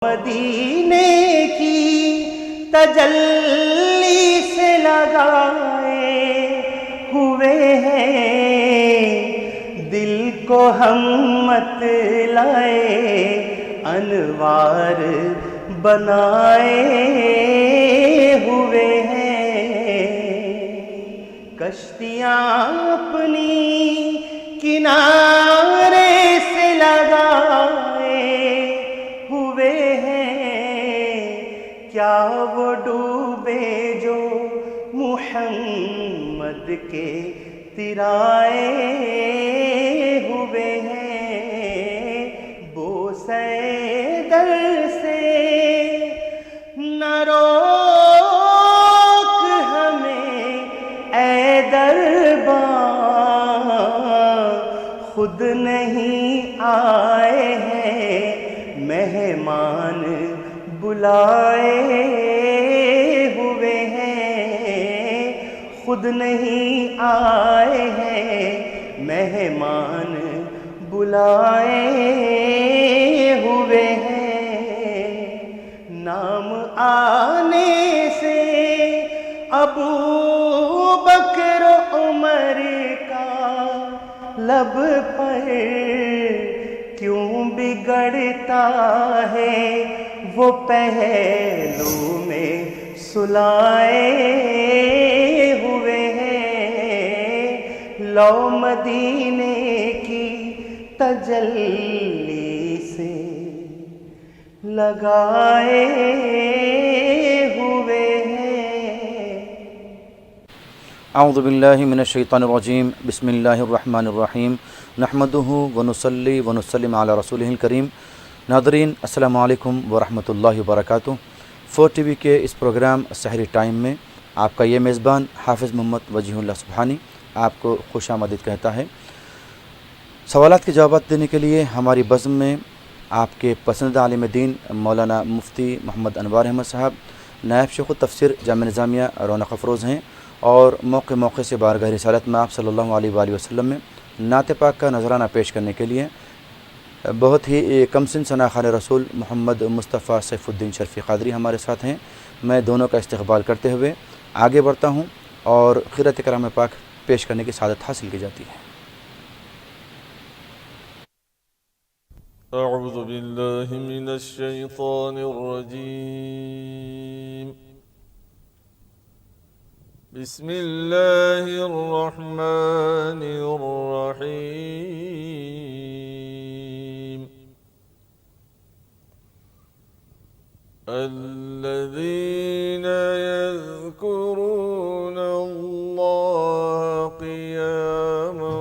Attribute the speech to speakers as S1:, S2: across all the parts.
S1: مدینے کی تجلی سے لگائے ہوئے ہیں، دل کو ہم مت لائے انوار بنائے ہوئے ہیں، کشتیاں اپنی کنارے سے لگائے ہوئے ہیں، کیا وہ ڈوبے جو محمد کے ترائے ہوئے ہیں، بوسہ در سے نہ روک ہمیں اے درباں، خود نہیں آئے ہیں مہمان بلائے ہوئے ہیں، خود نہیں آئے ہیں مہمان بلائے ہوئے ہیں، نام آنے سے ابو بکر عمر کا لب پر کیوں بگڑتا ہے وہ پہلو میں سلائے ہوئے ہیں، لو مدینے کی تجلی سے لگائے ہوئے ہیں۔
S2: اعوذ باللہ من الشیطان الرجیم، بسم اللہ الرحمن الرحیم، نحمدہ ونصلی ونسلم علی رسولہ الکریم۔ ناظرین السلام علیکم ورحمۃ اللہ وبرکاتہ۔ 4 ٹی وی کے اس پروگرام سحری ٹائم میں آپ کا یہ میزبان حافظ محمد وجیہ اللہ سبحانی آپ کو خوش آمدید کہتا ہے۔ سوالات کے جوابات دینے کے لیے ہماری بزم میں آپ کے پسندیدہ عالم دین مولانا مفتی محمد انوار احمد صاحب، نائب شیخ التفسیر جامعہ نظامیہ رونق افروز ہیں، اور موقع موقع سے بارگاہ رسالت میں آپ صلی اللہ علیہ وآلہ وسلم میں نعت پاک کا نذرانہ پیش کرنے کے لیے بہت ہی کم سن ثناخوان رسول محمد مصطفیٰ سیف الدین شرفی قادری ہمارے ساتھ ہیں۔ میں دونوں کا استقبال کرتے ہوئے آگے بڑھتا ہوں اور قرأت کلام پاک پیش کرنے کی سعادت حاصل کی جاتی ہے۔
S3: اعوذ باللہ من الشیطان الرجیم، بسم اللہ الرحمن الرحیم، الذین یذکرون اللہ قیاما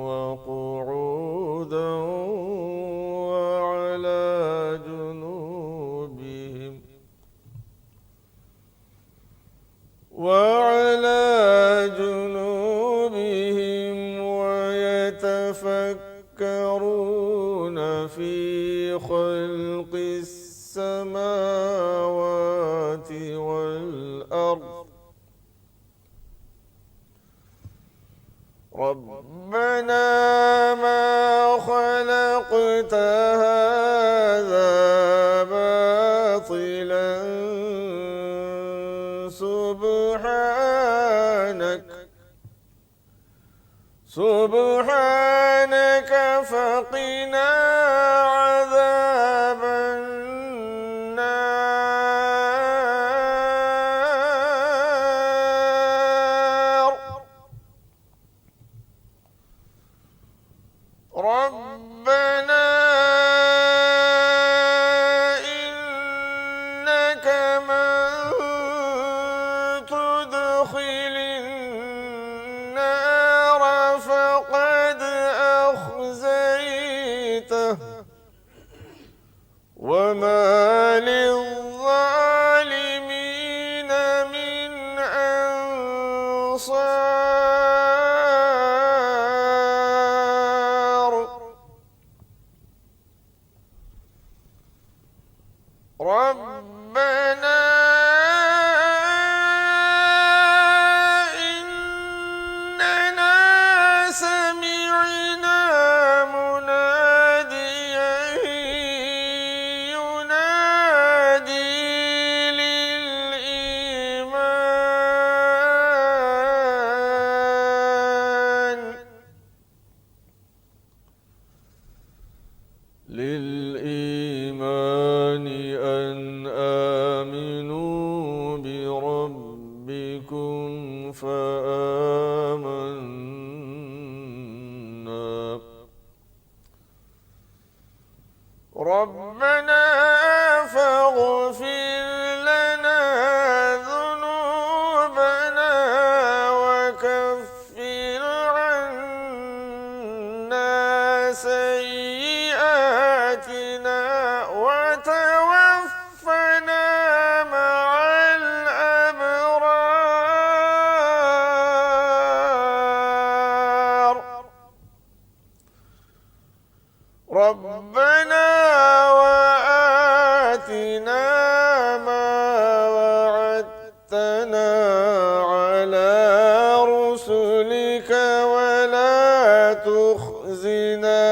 S3: وقعودا وعلی جنوبہم ويتفكرون في خلق السماوات والأرض ربنا ما خلقت هذا باطلا سبحانك فقنا عذاب النار ربنا إنك من تدخل النار فقد أخزيته وما للظالمين من أنصار ربنا إننا سمعنا مناديا ربنا فاغفر لنا ذنوبنا وكفر عنا سيئاتنا وتوفنا مع الأبرار ربنا وآتنا ما وعدتنا على رسلك ولا تخزنا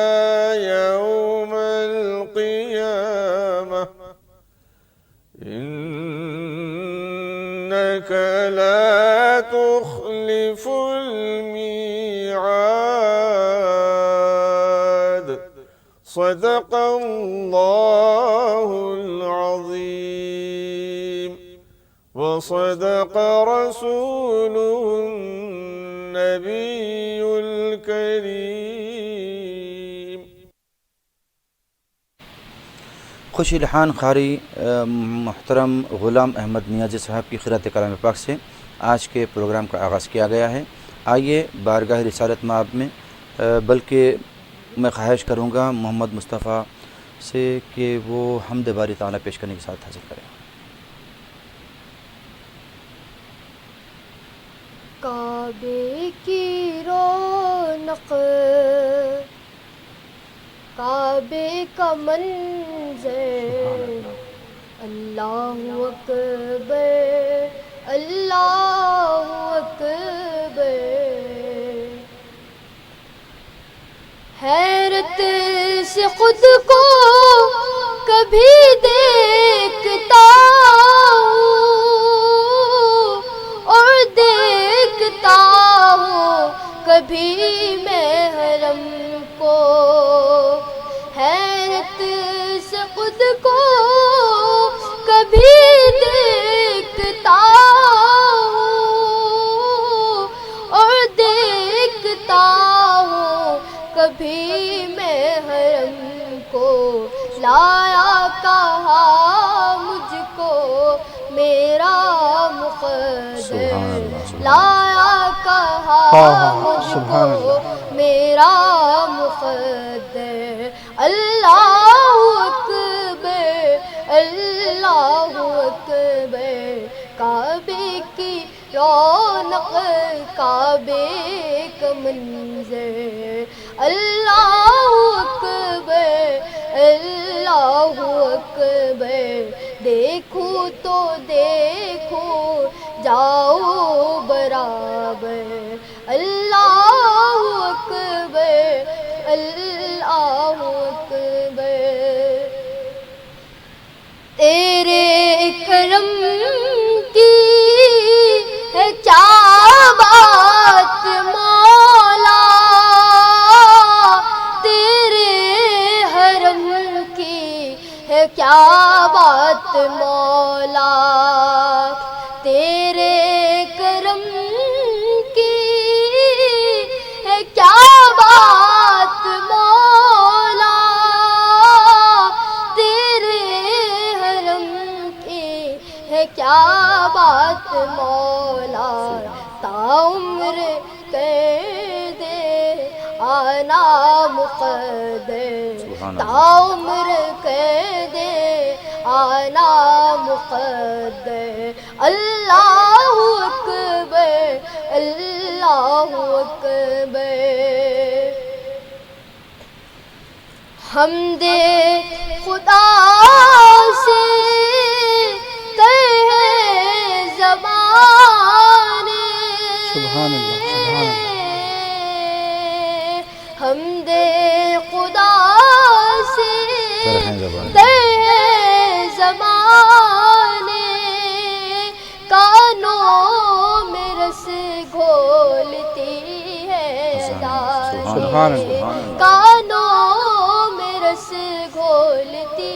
S3: يوم القيامة إنك لا تخلف الميعاد صدق الله العظيم وصدق رسوله النبي الكريم.
S2: خوشی لحان قاری محترم غلام احمد نیازی صاحب کی قرأت کلام پاک سے آج کے پروگرام کا آغاز کیا گیا ہے. آئیے بارگاہ رسالت مآب میں بلکہ میں خواہش کروں گا محمد مصطفیٰ سے کہ وہ حمد باری تعالیٰ پیش کرنے کے ساتھ حاضر کریں.
S4: کعبے کی رونق کعبے کا منظر اللہ اکبر اللہ اکبر حیرت سے خود کو کبھی دیکھتا ہوں اور دیکھتا ہوں کبھی میں حرم کو حیرت سے خود کو کبھی دیکھتا ہوں اور دیکھتا ہوں کبھی میں حرم کو لایا کہا مجھ کو میرا مقدر لایا کہا مجھ کو میرا مقدر اللہ اکبر اللہ اکبر کعبے کی رونق کعبے کا منظر اللہ اکبر اللہ اکبر دیکھوں تو دیکھوں جاؤ برابر اللہ اکبر اللہ اکبر تیرے کرم کی ہے کیا بات مولا تیرے حرم کی ہے کیا بات مولا تیرے کرم کی ہے کیا بات مولا تیرے حرم کی ہے کیا بات مولا تعمر کر دے آنا مقدر تعمر کر دے آنا مقدر اللہ اکبر اللہ اکبر حمد خدا سے کہے زبان
S2: سبحان اللہ سبحان اللہ
S4: حمد خدا سے
S2: کہے زبان
S4: کہے زبان کانوں میں رس گھولتی ہے
S2: سبحان اللہ
S4: کانوں میں رس گھولتی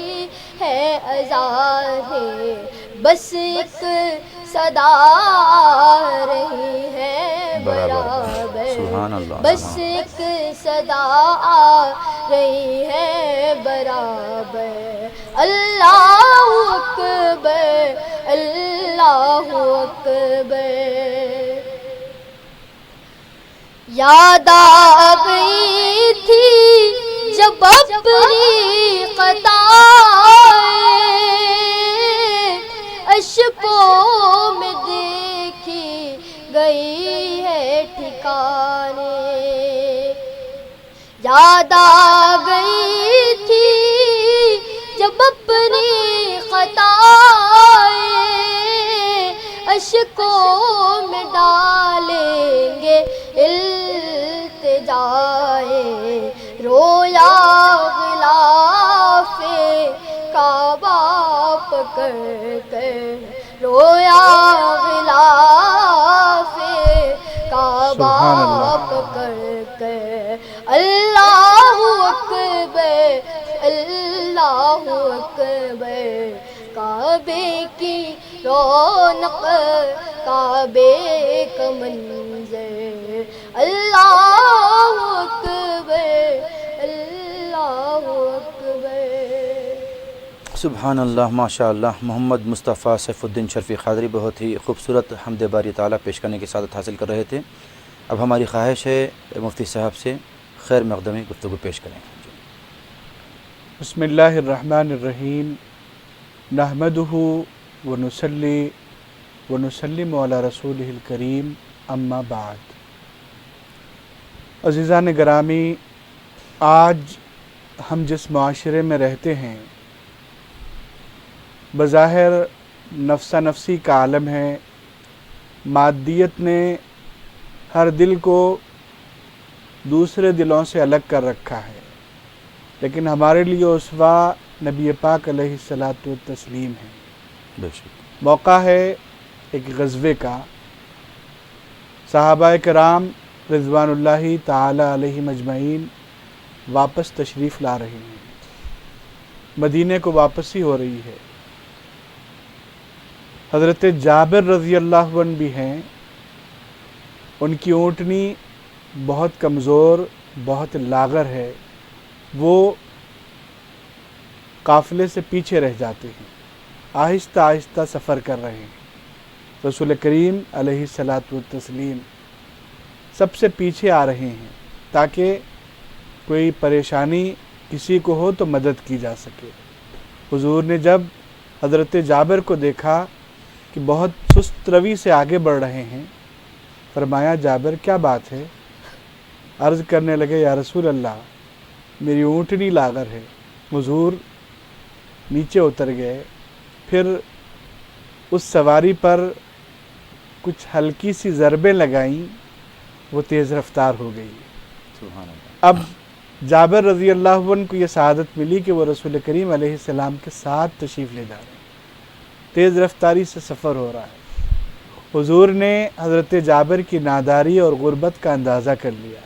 S4: ہے اذانیں بس ایک صدا رہی ہے برابر
S2: سبحان اللہ
S4: بس ایک صدا آ رہی ہے برابر، اللہ اکبر اللہ اکبر۔ یاد آ گئی تھی جب اپنی خطائیں، اشکوں میں دیکھی گئی ہے ٹھکانے۔ یاد آ گئی تھی جب اپنی خطائیں، اشکوں میں ڈالیں گے التجائے، رویا غلاف کعبہ پکڑ کر، رویا غلاف کعبہ پکڑ کر، اللہ اکبر اللہ اکبر۔ کعبے کی رونق کعبے کا منظر، اللہ اکبر اللہ اکبر۔
S2: سبحان اللہ، ماشاء اللہ۔ محمد مصطفیٰ سیف الدین شرفی قادری بہت ہی خوبصورت حمد باری تعالیٰ پیش کرنے کی سعادت حاصل کر رہے تھے۔ اب ہماری خواہش ہے مفتی صاحب سے خیر مقدمی گفتگو پیش کریں۔
S5: بسم اللہ الرحمن الرحیم، نحمدہ ونصلی ونسلم علی رسولہ الکریم، اما بعد۔ عزیزان گرامی، آج ہم جس معاشرے میں رہتے ہیں بظاہر نفسا نفسی کا عالم ہے، مادیت نے ہر دل کو دوسرے دلوں سے الگ کر رکھا ہے، لیکن ہمارے لیے اسوہ نبی پاک علیہ الصلاۃ والتسلیم ہے۔
S2: بے شک۔
S5: موقع ہے ایک غزوے کا، صحابہ کرام رضوان اللہ تعالی علیہم اجمعین واپس تشریف لا رہے ہیں، مدینے کو واپسی ہو رہی ہے۔ حضرت جابر رضی اللہ عنہ بھی ہیں، ان کی اونٹنی بہت کمزور، بہت لاغر ہے، وہ قافلے سے پیچھے رہ جاتے ہیں، آہستہ آہستہ سفر کر رہے ہیں۔ رسول کریم علیہ الصلاۃ والتسلیم سب سے پیچھے آ رہے ہیں تاکہ کوئی پریشانی کسی کو ہو تو مدد کی جا سکے۔ حضور نے جب حضرت جابر کو دیکھا کہ بہت سست روی سے آگے بڑھ رہے ہیں، فرمایا جابر کیا بات ہے؟ عرض کرنے لگے یا رسول اللہ میری اونٹنی لاغر ہے۔ حضور نیچے اتر گئے، پھر اس سواری پر کچھ ہلکی سی ضربیں لگائیں، وہ تیز رفتار ہو گئی۔
S2: سبحان اللہ۔
S5: اب جابر رضی اللہ عنہ کو یہ سعادت ملی کہ وہ رسول کریم علیہ السلام کے ساتھ تشریف لے جا رہے ہیں، تیز رفتاری سے سفر ہو رہا ہے۔ حضور نے حضرت جابر کی ناداری اور غربت کا اندازہ کر لیا۔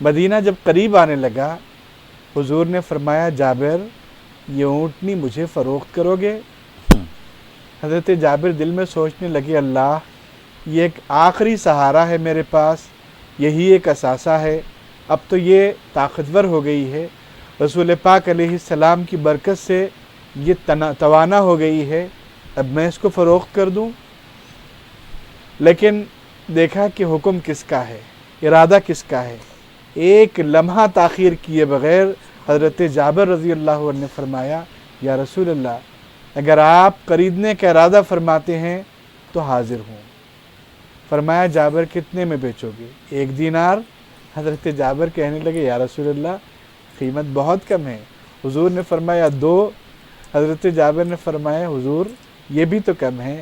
S5: مدینہ جب قریب آنے لگا، حضور نے فرمایا جابر یہ اونٹنی مجھے فروخت کرو گے؟ حضرت جابر دل میں سوچنے لگے اللہ یہ ایک آخری سہارا ہے میرے پاس، یہی ایک اثاثہ ہے، اب تو یہ طاقتور ہو گئی ہے، رسول پاک علیہ السلام کی برکت سے یہ توانا ہو گئی ہے، اب میں اس کو فروخت کر دوں؟ لیکن دیکھا کہ حکم کس کا ہے، ارادہ کس کا ہے۔ ایک لمحہ تاخیر کیے بغیر حضرت جابر رضی اللہ عنہ نے فرمایا یا رسول اللہ اگر آپ خریدنے کا ارادہ فرماتے ہیں تو حاضر ہوں۔ فرمایا جابر کتنے میں بیچو گے؟ 1 دینار۔ حضرت جابر کہنے لگے یا رسول اللہ قیمت بہت کم ہے۔ حضور نے فرمایا 2۔ حضرت جابر نے فرمایا حضور یہ بھی تو کم ہے۔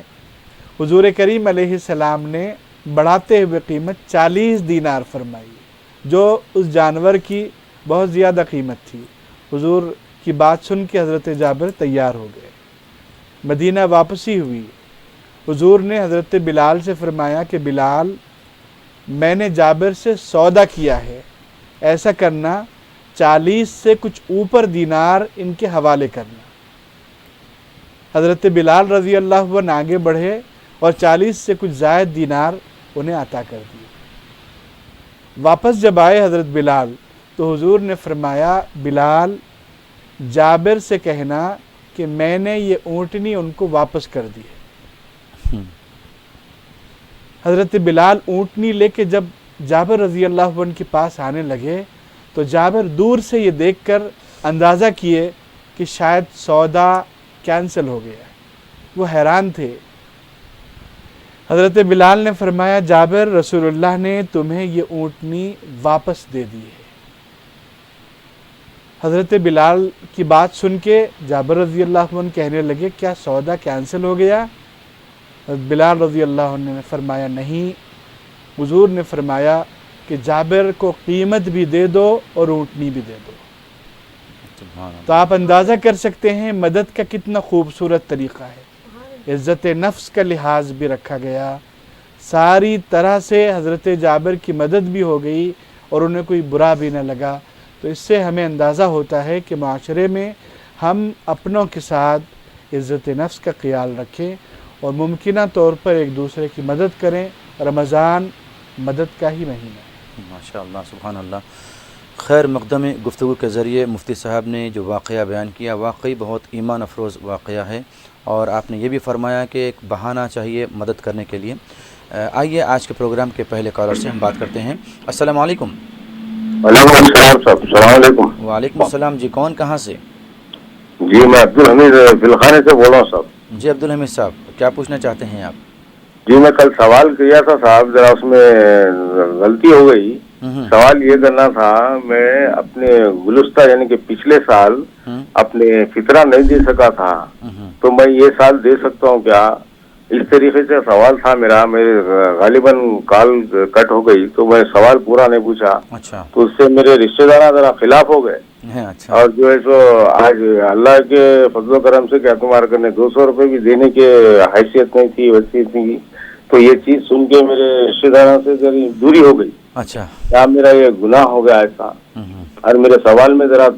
S5: حضور کریم علیہ السلام نے بڑھاتے ہوئے قیمت 40 دینار فرمائی، جو اس جانور کی بہت زیادہ قیمت تھی۔ حضور کی بات سن کے حضرت جابر تیار ہو گئے، مدینہ واپسی ہوئی۔ حضور نے حضرت بلال سے فرمایا کہ بلال میں نے جابر سے سودا کیا ہے، ایسا کرنا 40 سے کچھ اوپر دینار ان کے حوالے کرنا۔ حضرت بلال رضی اللہ عنہ آگے بڑھے اور 40 سے کچھ زائد دینار انہیں عطا کر دیے۔ واپس جب آئے حضرت بلال تو حضور نے فرمایا بلال جابر سے کہنا کہ میں نے یہ اونٹنی ان کو واپس کر دی ہے۔ حضرت بلال اونٹنی لے کے جب جابر رضی اللہ عنہ کے پاس آنے لگے تو جابر دور سے یہ دیکھ کر اندازہ کیے کہ شاید سودا کینسل ہو گیا، وہ حیران تھے۔ حضرت بلال نے فرمایا جابر رسول اللہ نے تمہیں یہ اونٹنی واپس دے دی ہے۔ حضرت بلال کی بات سن کے جابر رضی اللہ عنہ کہنے لگے کیا سودا کینسل ہو گیا؟ حضرت بلال رضی اللہ عنہ نے فرمایا نہیں، حضور نے فرمایا کہ جابر کو قیمت بھی دے دو اور اونٹنی بھی دے دو۔ تو آپ اندازہ کر سکتے ہیں مدد کا کتنا خوبصورت طریقہ ہے، عزت نفس کا لحاظ بھی رکھا گیا، ساری طرح سے حضرت جابر کی مدد بھی ہو گئی اور انہیں کوئی برا بھی نہ لگا۔ تو اس سے ہمیں اندازہ ہوتا ہے کہ معاشرے میں ہم اپنوں کے ساتھ عزت نفس کا خیال رکھیں اور ممکنہ طور پر ایک دوسرے کی مدد کریں۔ رمضان مدد کا ہی مہینہ ہے۔
S2: ماشاء اللہ، سبحان اللہ۔ خیر مقدم گفتگو کے ذریعے مفتی صاحب نے جو واقعہ بیان کیا واقعی بہت ایمان افروز واقعہ ہے، اور آپ نے یہ بھی فرمایا کہ ایک بہانہ چاہیے مدد کرنے کے لیے۔ آئیے آج کے پروگرام کے پہلے کالر سے ہم بات کرتے ہیں۔ السلام علیکم۔
S6: وعلیکم السلام صاحب، السلام علیکم۔
S2: وعلیکم السلام جی، کون کہاں سے؟
S6: جی میں عبدالحمید بلخانے سے بول رہا ہوں صاحب۔
S2: جی عبدالحمید صاحب، کیا پوچھنا چاہتے ہیں آپ؟
S6: جی میں کل سوال کیا تھا صاحب، ذرا اس میں غلطی ہو گئی۔ سوال یہ کرنا تھا، میں اپنے گزشتہ یعنی کہ پچھلے سال اپنے فطرہ نہیں دے سکا تھا، تو میں یہ سال دے سکتا ہوں کیا؟ اس طریقے سے سوال تھا میرا، میرے غالباً کال کٹ ہو گئی تو میں سوال پورا نہیں پوچھا،
S2: اچھا،
S6: تو اس سے میرے رشتہ دار ذرا خلاف ہو گئے،
S2: اچھا،
S6: اور جو ہے سو آج اللہ کے فضل و کرم سے کیا تمہارے کرنے 200 روپے بھی دینے کے حیثیت نہیں تھی، ویسیت نہیں تھی، تو یہ چیز سن کے میرے رشتہ داروں سے ذرا دوری ہو گئی۔
S2: اچھا،
S6: کیا میرا یہ گناہ ہو گیا ایسا؟ اور میرے سوال میں ذرا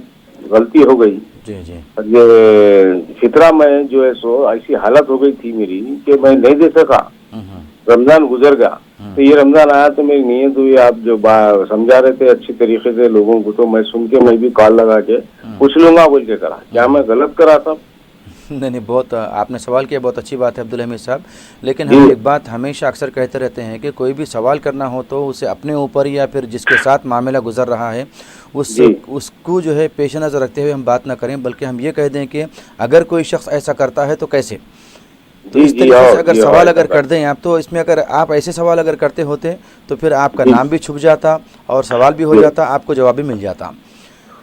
S6: غلطی ہو گئی۔
S2: جی جی،
S6: یہ فطرہ میں جو ہے سو ایسی حالت ہو گئی تھی میری کہ میں نہیں دے سکا، رمضان گزر گیا، تو یہ رمضان آیا تو میری نیت ہوئی، آپ جو سمجھا رہے تھے اچھی طریقے سے لوگوں کو، تو میں سن کے میں بھی کال لگا کے پوچھ لوں گا بول کے کرا، کیا میں غلط کرا تھا؟
S2: نہیں نہیں، بہت آپ نے سوال کیا، بہت اچھی بات ہے عبدالحمید صاحب، لیکن ہم ایک بات ہمیشہ اکثر کہتے رہتے ہیں کہ کوئی بھی سوال کرنا ہو تو اسے اپنے اوپر یا پھر جس کے ساتھ معاملہ گزر رہا ہے اس کو جو ہے پیش نظر رکھتے ہوئے ہم بات نہ کریں، بلکہ ہم یہ کہہ دیں کہ اگر کوئی شخص ایسا کرتا ہے تو کیسے، تو اس طریقے سے اگر سوال اگر کر دیں آپ، تو اس میں اگر آپ ایسے سوال اگر کرتے ہوتے تو پھر آپ کا نام بھی چھپ جاتا اور سوال بھی ہو جاتا، آپ کو جواب بھی مل جاتا۔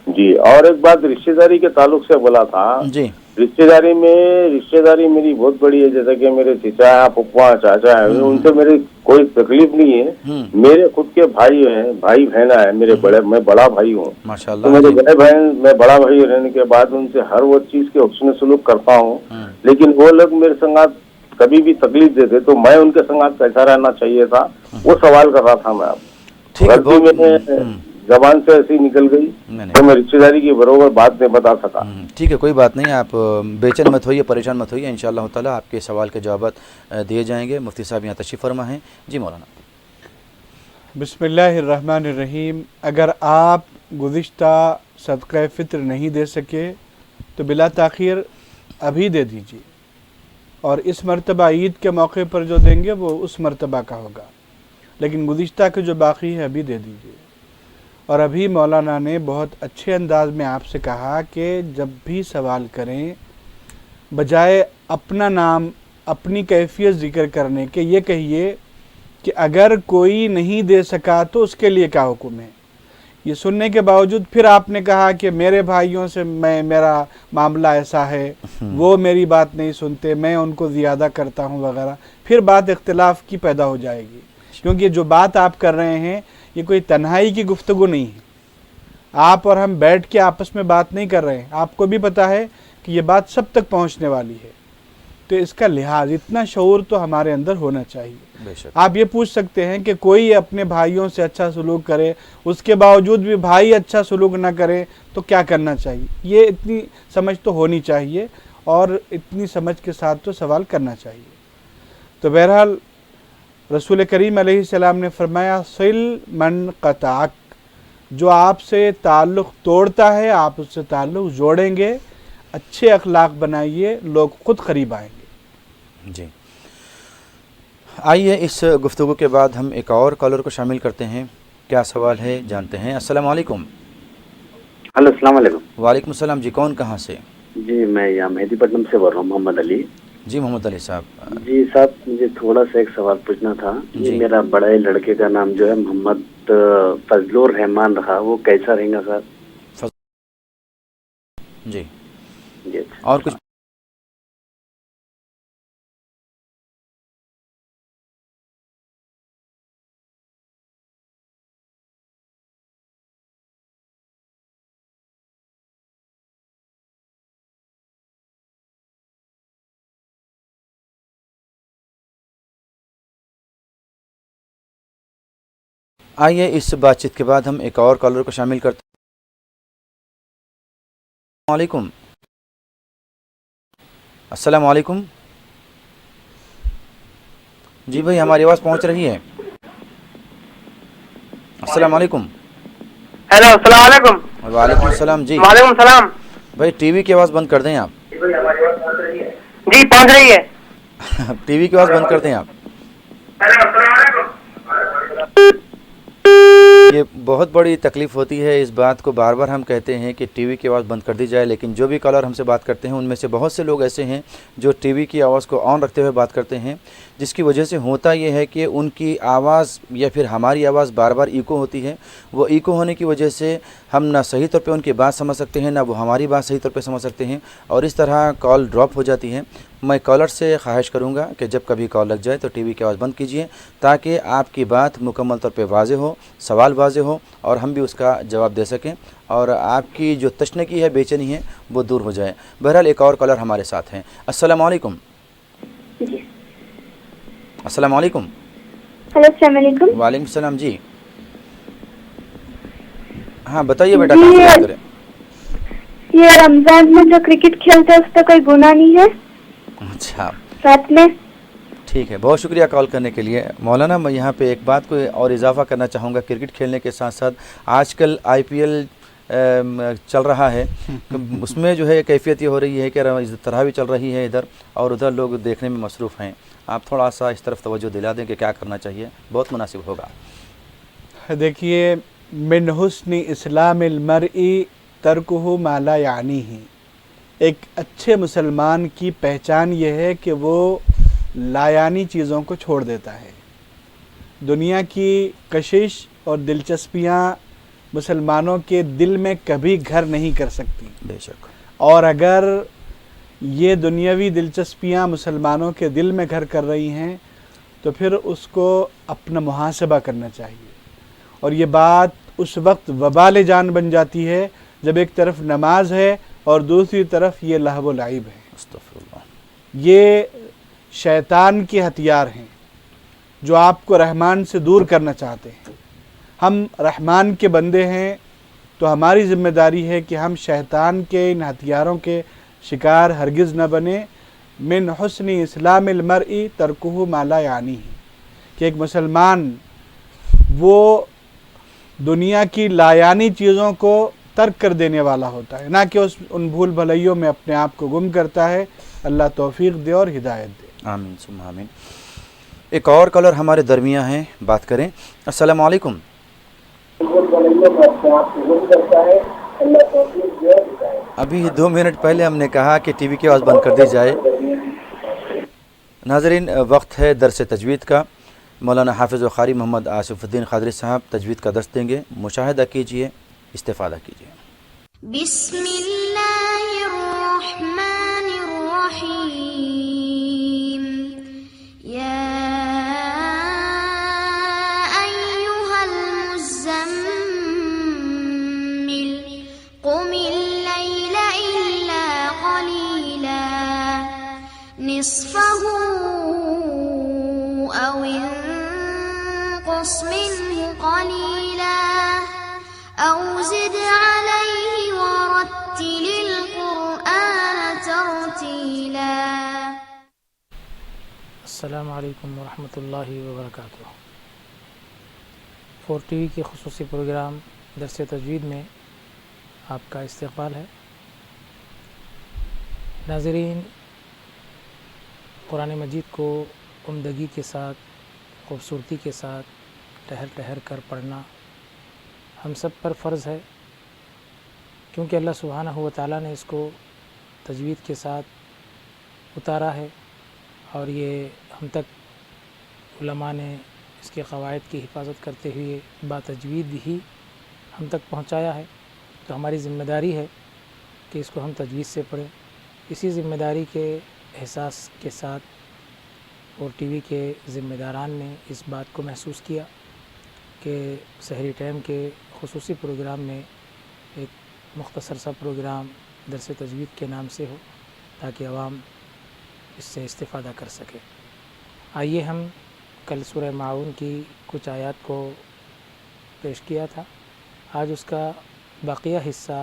S6: جی، اور ایک بات رشتہ داری کے تعلق سے بولا تھا۔
S2: جی،
S6: رشتہ داری میری بہت بڑی ہے، جیسا کہ میرے چچا پپا چاچا ہیں، ان سے میری کوئی تکلیف نہیں ہے، میرے خود کے بھائی ہیں، بھائی بہن ہے، میرے بڑے، میں بڑا بھائی ہوں،
S2: ماشاء
S6: تو میرے
S2: اللہ،
S6: بڑے بہن، میں بڑا بھائی رہنے کے بعد ان سے ہر وہ چیز کے حسن سلوک کرتا ہوں، لیکن وہ لوگ میرے سنگات کبھی بھی تکلیف دیتے تو میں ان کے سنگات کیسا رہنا چاہیے تھا، وہ سوال کر رہا تھا میں آپ، غلطی میں زبان سے ایسی نکل گئی تو میں رشتہ داری کی برابر بات نہیں بتا سکا۔
S2: ٹھیک ہے، کوئی بات نہیں، آپ بے چین مت ہوئیے، پریشان مت ہوئیے، انشاءاللہ تعالیٰ آپ کے سوال کے جوابات دیے جائیں گے۔ مفتی صاحب یہاں تشریف فرما ہیں۔ جی مولانا۔
S5: بسم اللہ الرحمن الرحیم۔ اگر آپ گزشتہ صدقہ فطر نہیں دے سکے تو بلا تاخیر ابھی دے دیجیے، اور اس مرتبہ عید کے موقع پر جو دیں گے وہ اس مرتبہ کا ہوگا، لیکن گزشتہ کے جو باقی ہے ابھی دے دیجیے۔ اور ابھی مولانا نے بہت اچھے انداز میں آپ سے کہا کہ جب بھی سوال کریں بجائے اپنا نام، اپنی کیفیت ذکر کرنے کے، یہ کہیے کہ اگر کوئی نہیں دے سکا تو اس کے لیے کیا حکم ہے۔ یہ سننے کے باوجود پھر آپ نے کہا کہ میرے بھائیوں سے میرا معاملہ ایسا ہے، وہ میری بات نہیں سنتے، میں ان کو زیادہ کرتا ہوں وغیرہ، پھر بات اختلاف کی پیدا ہو جائے گی، کیونکہ جو بات آپ کر رہے ہیں یہ کوئی تنہائی کی گفتگو نہیں ہے، آپ اور ہم بیٹھ کے آپس میں بات نہیں کر رہے ہیں، آپ کو بھی پتہ ہے کہ یہ بات سب تک پہنچنے والی ہے، تو اس کا لحاظ، اتنا شعور تو ہمارے اندر ہونا چاہیے۔ آپ یہ پوچھ سکتے ہیں کہ کوئی اپنے بھائیوں سے اچھا سلوک کرے، اس کے باوجود بھی بھائی اچھا سلوک نہ کرے تو کیا کرنا چاہیے، یہ اتنی سمجھ تو ہونی چاہیے، اور اتنی سمجھ کے ساتھ تو سوال کرنا چاہیے۔ تو بہرحال رسول کریم علیہ السلام نے فرمایا صل من قطعک، جو آپ سے تعلق توڑتا ہے آپ اس سے تعلق جوڑیں گے، اچھے اخلاق بنائیے، لوگ خود قریب آئیں گے۔
S2: جی آئیے اس گفتگو کے بعد ہم ایک اور کالر کو شامل کرتے ہیں، کیا سوال ہے جانتے ہیں۔ السلام علیکم۔
S7: ہلو السلام علیکم۔
S2: وعلیکم السلام جی، کون کہاں سے؟
S7: جی میں یہاں مہدی پٹنم سے بول رہا ہوں، محمد علی۔
S2: جی محمد علی صاحب۔
S7: جی صاحب مجھے تھوڑا سا ایک سوال پوچھنا تھا۔
S2: جی
S7: میرا بڑے لڑکے کا نام جو ہے محمد فضل الرحمان رہا، وہ کیسا رہے گا صاحب؟
S2: جی
S7: جی
S2: اور کچھ؟ آئیے اس بات چیت کے بعد ہم ایک اور کالر کو شامل کرتے ہیں۔ السلام علیکم۔ السلام علیکم جی بھائی، ہماری آواز پہنچ رہی ہے؟ السلام علیکم۔
S8: ہیلو السلام علیکم۔
S2: وعلیکم السلام جی۔
S8: وعلیکم السلام۔
S2: بھائی ٹی وی کی آواز بند کر دیں آپ۔
S8: جی پہنچ رہی ہے۔
S2: ٹی وی کی آواز بند کر دیں آپ۔ یہ بہت بڑی تکلیف ہوتی ہے، اس بات کو بار بار ہم کہتے ہیں کہ ٹی وی کی آواز بند کر دی جائے، لیکن جو بھی کالر ہم سے بات کرتے ہیں ان میں سے بہت سے لوگ ایسے ہیں جو ٹی وی کی آواز کو آن رکھتے ہوئے بات کرتے ہیں، جس کی وجہ سے ہوتا یہ ہے کہ ان کی آواز یا پھر ہماری آواز بار بار ایکو ہوتی ہے۔ وہ ایکو ہونے کی وجہ سے ہم نہ صحیح طور پہ ان کی بات سمجھ سکتے ہیں، نہ وہ ہماری بات صحیح طور پہ سمجھ سکتے ہیں، اور اس طرح کال ڈراپ ہو جاتی ہے۔ میں کالر سے خواہش کروں گا کہ جب کبھی کال لگ جائے تو ٹی وی کی آواز بند کیجیے، تاکہ آپ کی بات مکمل طور پہ واضح ہو، سوال واضح ہو، اور ہم بھی اس کا جواب دے سکیں، اور آپ کی جو تشنگی ہے، بے چینی ہے، وہ دور ہو جائے۔ بہرحال ایک اور کالر ہمارے ساتھ ہیں۔ السلام علیکم۔ السلام علیکم۔
S9: ہلو السلام علیکم۔
S2: وعلیکم السلام جی۔ ہاں بتائیے بیٹا،
S9: جی،
S2: کہاں سے بات کریں؟
S9: یہ رمضان میں جو کرکٹ کھیلتے ہیں اس کا کوئی گناہ نہیں ہے
S2: اچھا
S9: رات میں؟
S2: ٹھیک ہے، بہت شکریہ کال کرنے کے لیے۔ مولانا میں یہاں پہ ایک بات کو اور اضافہ کرنا چاہوں گا، کرکٹ کھیلنے کے ساتھ ساتھ آج کل آئی پی ایل چل رہا ہے، اس میں جو ہے کیفیت یہ ہو رہی ہے کہ اس طرح بھی چل رہی ہے ادھر، اور ادھر لوگ دیکھنے میں مصروف ہیں۔ آپ تھوڑا سا اس طرف توجہ دلا دیں کہ کیا کرنا چاہیے، بہت مناسب ہوگا۔
S5: دیکھیے، من حسن اسلام المرء ترکہ ما لا یعنیہ، ایک اچھے مسلمان کی پہچان یہ ہے کہ وہ لایانی چیزوں کو چھوڑ دیتا ہے۔ دنیا کی کشش اور دلچسپیاں مسلمانوں کے دل میں کبھی گھر نہیں کر سکتی،
S2: بے شک،
S5: اور اگر یہ دنیاوی دلچسپیاں مسلمانوں کے دل میں گھر کر رہی ہیں تو پھر اس کو اپنا محاسبہ کرنا چاہیے، اور یہ بات اس وقت وبال جان بن جاتی ہے جب ایک طرف نماز ہے اور دوسری طرف یہ لہو و لعب ہے۔
S2: استغفر اللہ۔
S5: یہ شیطان کے ہتھیار ہیں جو آپ کو رحمان سے دور کرنا چاہتے ہیں۔ ہم رحمان کے بندے ہیں تو ہماری ذمہ داری ہے کہ ہم شیطان کے ان ہتھیاروں کے شکار ہرگز نہ بنیں۔ من حسن اسلام المرء ترکہ ما لا یعنیہ، کہ ایک مسلمان وہ دنیا کی لایانی چیزوں کو ترک کر دینے والا ہوتا ہے، نہ کہ ان بھول بھلائیوں میں اپنے آپ کو گم کرتا ہے۔ اللہ توفیق دے اور ہدایت دے۔
S2: آمین ثم آمین۔ ایک اور کالر ہمارے درمیان ہیں، بات کریں۔ السلام علیکم۔ ابھی 2 منٹ پہلے ہم نے کہا کہ ٹی وی کی آواز بند کر دی جائے۔ ناظرین، وقت ہے درس تجوید کا۔ مولانا حافظ و قاری محمد آصف الدین قادری صاحب تجوید کا درس دیں گے، مشاہدہ کیجئے، استفادہ کیجئے۔
S10: بسم اللہ الرحمن الرحیم۔ یا ایہا المزمل قم اللیل الا قلیلا نصفہ او انقص منہ قلیلا او زد علیہ ورتل القرآن ترتیلا۔
S11: السلام علیکم ورحمۃ اللہ وبرکاتہ۔ 4 TV کے خصوصی پروگرام درس تجوید میں آپ کا استقبال ہے۔ ناظرین، قرآن مجید کو عمدگی کے ساتھ، خوبصورتی کے ساتھ ٹہر ٹہر کر پڑھنا ہم سب پر فرض ہے، کیونکہ اللہ سبحانہ و تعالیٰ نے اس کو تجوید کے ساتھ اتارا ہے، اور یہ ہم تک علماء نے اس کے قواعد کی حفاظت کرتے ہوئے باتجوید ہی ہم تک پہنچایا ہے۔ تو ہماری ذمہ داری ہے کہ اس کو ہم تجوید سے پڑھیں۔ اسی ذمہ داری کے احساس کے ساتھ اور TV کے ذمہ داران نے اس بات کو محسوس کیا کہ سحری ٹائم کے خصوصی پروگرام میں ایک مختصر سا پروگرام درس تجوید کے نام سے ہو، تاکہ عوام اس سے استفادہ کر سکے۔ آئیے ہم کل سورہ معاون کی کچھ آیات کو پیش کیا تھا، آج اس کا باقیہ حصہ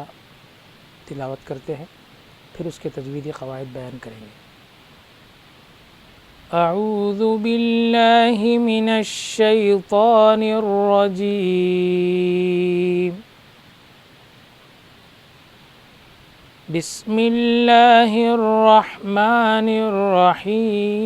S11: تلاوت کرتے ہیں، پھر اس کے تجویدی قواعد بیان کریں گے۔ اعوذ باللہ من الشیطان الرجیم، بسم اللہ الرحمن الرحیم،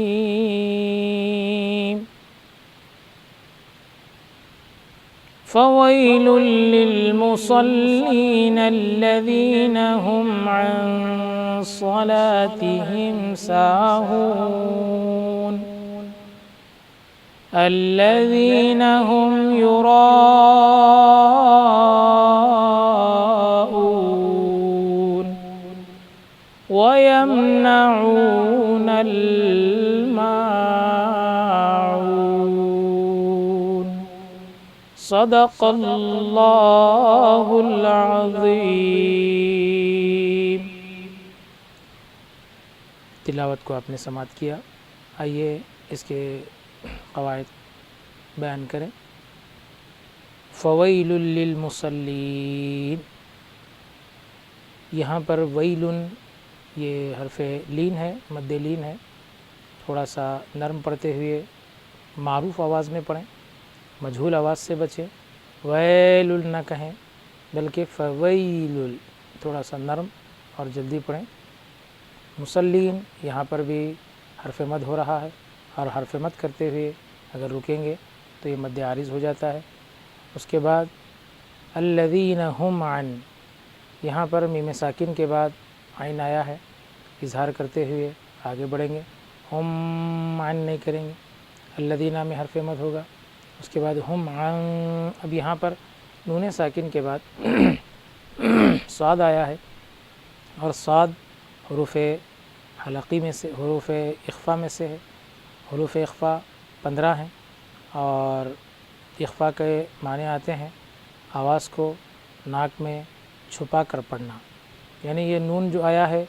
S11: فویل للمصلین الذین هم عن صلاتهم ساہون الذین هم یراءون وَيَمْنَعُونَ الْمَاعُونَ صدق اللہ العظیم۔ تلاوت کو آپ نے سماعت کیا، آئیے اس کے قواعد بیان کریں۔ فویل للمصلین، یہاں پر ویلن یہ حرف لین ہے، مد لین ہے، تھوڑا سا نرم پڑھتے ہوئے معروف آواز میں پڑھیں، مجہول آواز سے بچیں، ویل نہ کہیں بلکہ فویل، تھوڑا سا نرم اور جلدی پڑھیں۔ مصلین، یہاں پر بھی حرف مد ہو رہا ہے، اور حرف مد کرتے ہوئے اگر رکیں گے تو یہ مد عارض ہو جاتا ہے۔ اس کے بعد الذین هم عن، یہاں پر میم ساکن کے بعد عین آیا ہے، اظہار کرتے ہوئے آگے بڑھیں گے، ہم عن نہیں کریں گے، الذین میں حرف مد ہوگا۔ اس کے بعد ہم عن، اب یہاں پر نون ساکن کے بعد صاد آیا ہے، اور صاد حروف حلقی میں سے، حروف اخفا میں سے ہے۔ حروف اخفا 15 ہیں، اور اخفا کے معنی آتے ہیں آواز کو ناک میں چھپا کر پڑھنا، یعنی یہ نون جو آیا ہے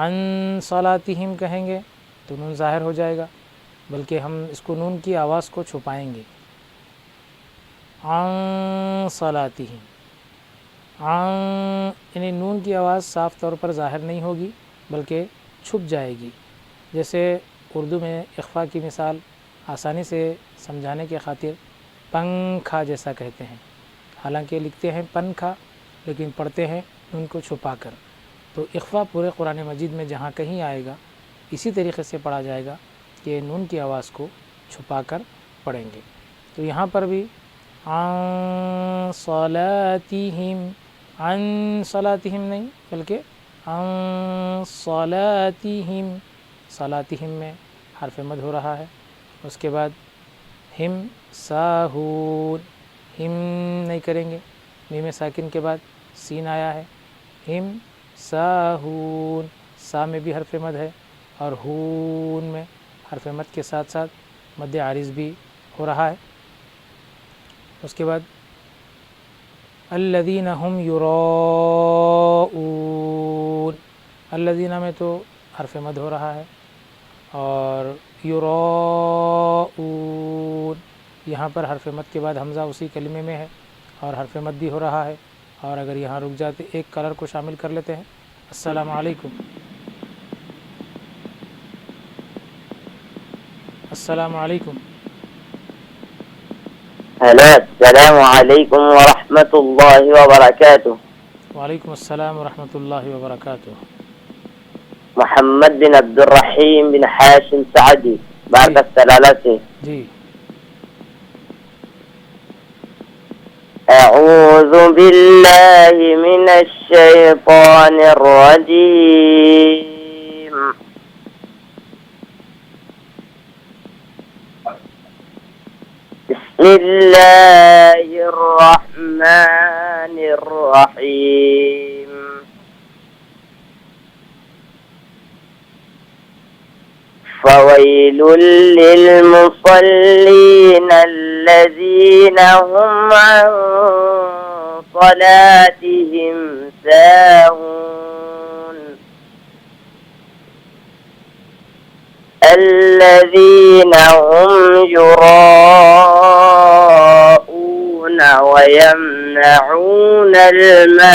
S11: عن صلاتہم کہیں گے تو نون ظاہر ہو جائے گا، بلکہ ہم اس کو نون کی آواز کو چھپائیں گے۔ عن صلاتہم، عن یعنی نون کی آواز صاف طور پر ظاہر نہیں ہوگی بلکہ چھپ جائے گی۔ جیسے اردو میں اخفا کی مثال آسانی سے سمجھانے کے خاطر پنکھا جیسا کہتے ہیں، حالانکہ لکھتے ہیں پنکھا لیکن پڑھتے ہیں نون کو چھپا کر۔ تو اخفا پورے قرآن مجید میں جہاں کہیں آئے گا اسی طریقے سے پڑھا جائے گا کہ نون کی آواز کو چھپا کر پڑھیں گے۔ تو یہاں پر بھی عن صلاتہم، عن صلاتہم نہیں بلکہ عن صلاتہم، صلاتہم میں حرف مد ہو رہا ہے۔ اس کے بعد ہم ساہون، ہم نہیں کریں گے، میم ساکن کے بعد سین آیا ہے، ہم ساہون، سا میں بھی حرف مد ہے، اور ہون میں حرف مد کے ساتھ ساتھ مد عارض بھی ہو رہا ہے۔ اس کے بعد الذین هم یراءون، الذین میں تو حرف مد ہو رہا ہے، اور یراءون یہاں پر حرف مد کے بعد حمزہ اسی کلمے میں ہے اور حرف مد بھی ہو رہا ہے، اور اگر یہاں رک جاتے ایک کلر کو شامل کر لیتے ہیں۔ السلام علیکم۔ السلام علیکم.
S12: ہیلو السلام علیکم ورحمۃ اللہ وبرکاتہ.
S11: وعلیکم السلام ورحمۃ اللہ وبرکاتہ.
S12: محمد بن عبد الرحیم بن حاشم سعدی بارک سلالہ سے.
S11: جی.
S12: اعوذ باللہ من الشیطان الرجیم. بسم اللہ الرحمن الرحیم. فويل للمصلين الذين هم عن صلاتهم ساهون الذين هم يراءون ويمنعون الماعون.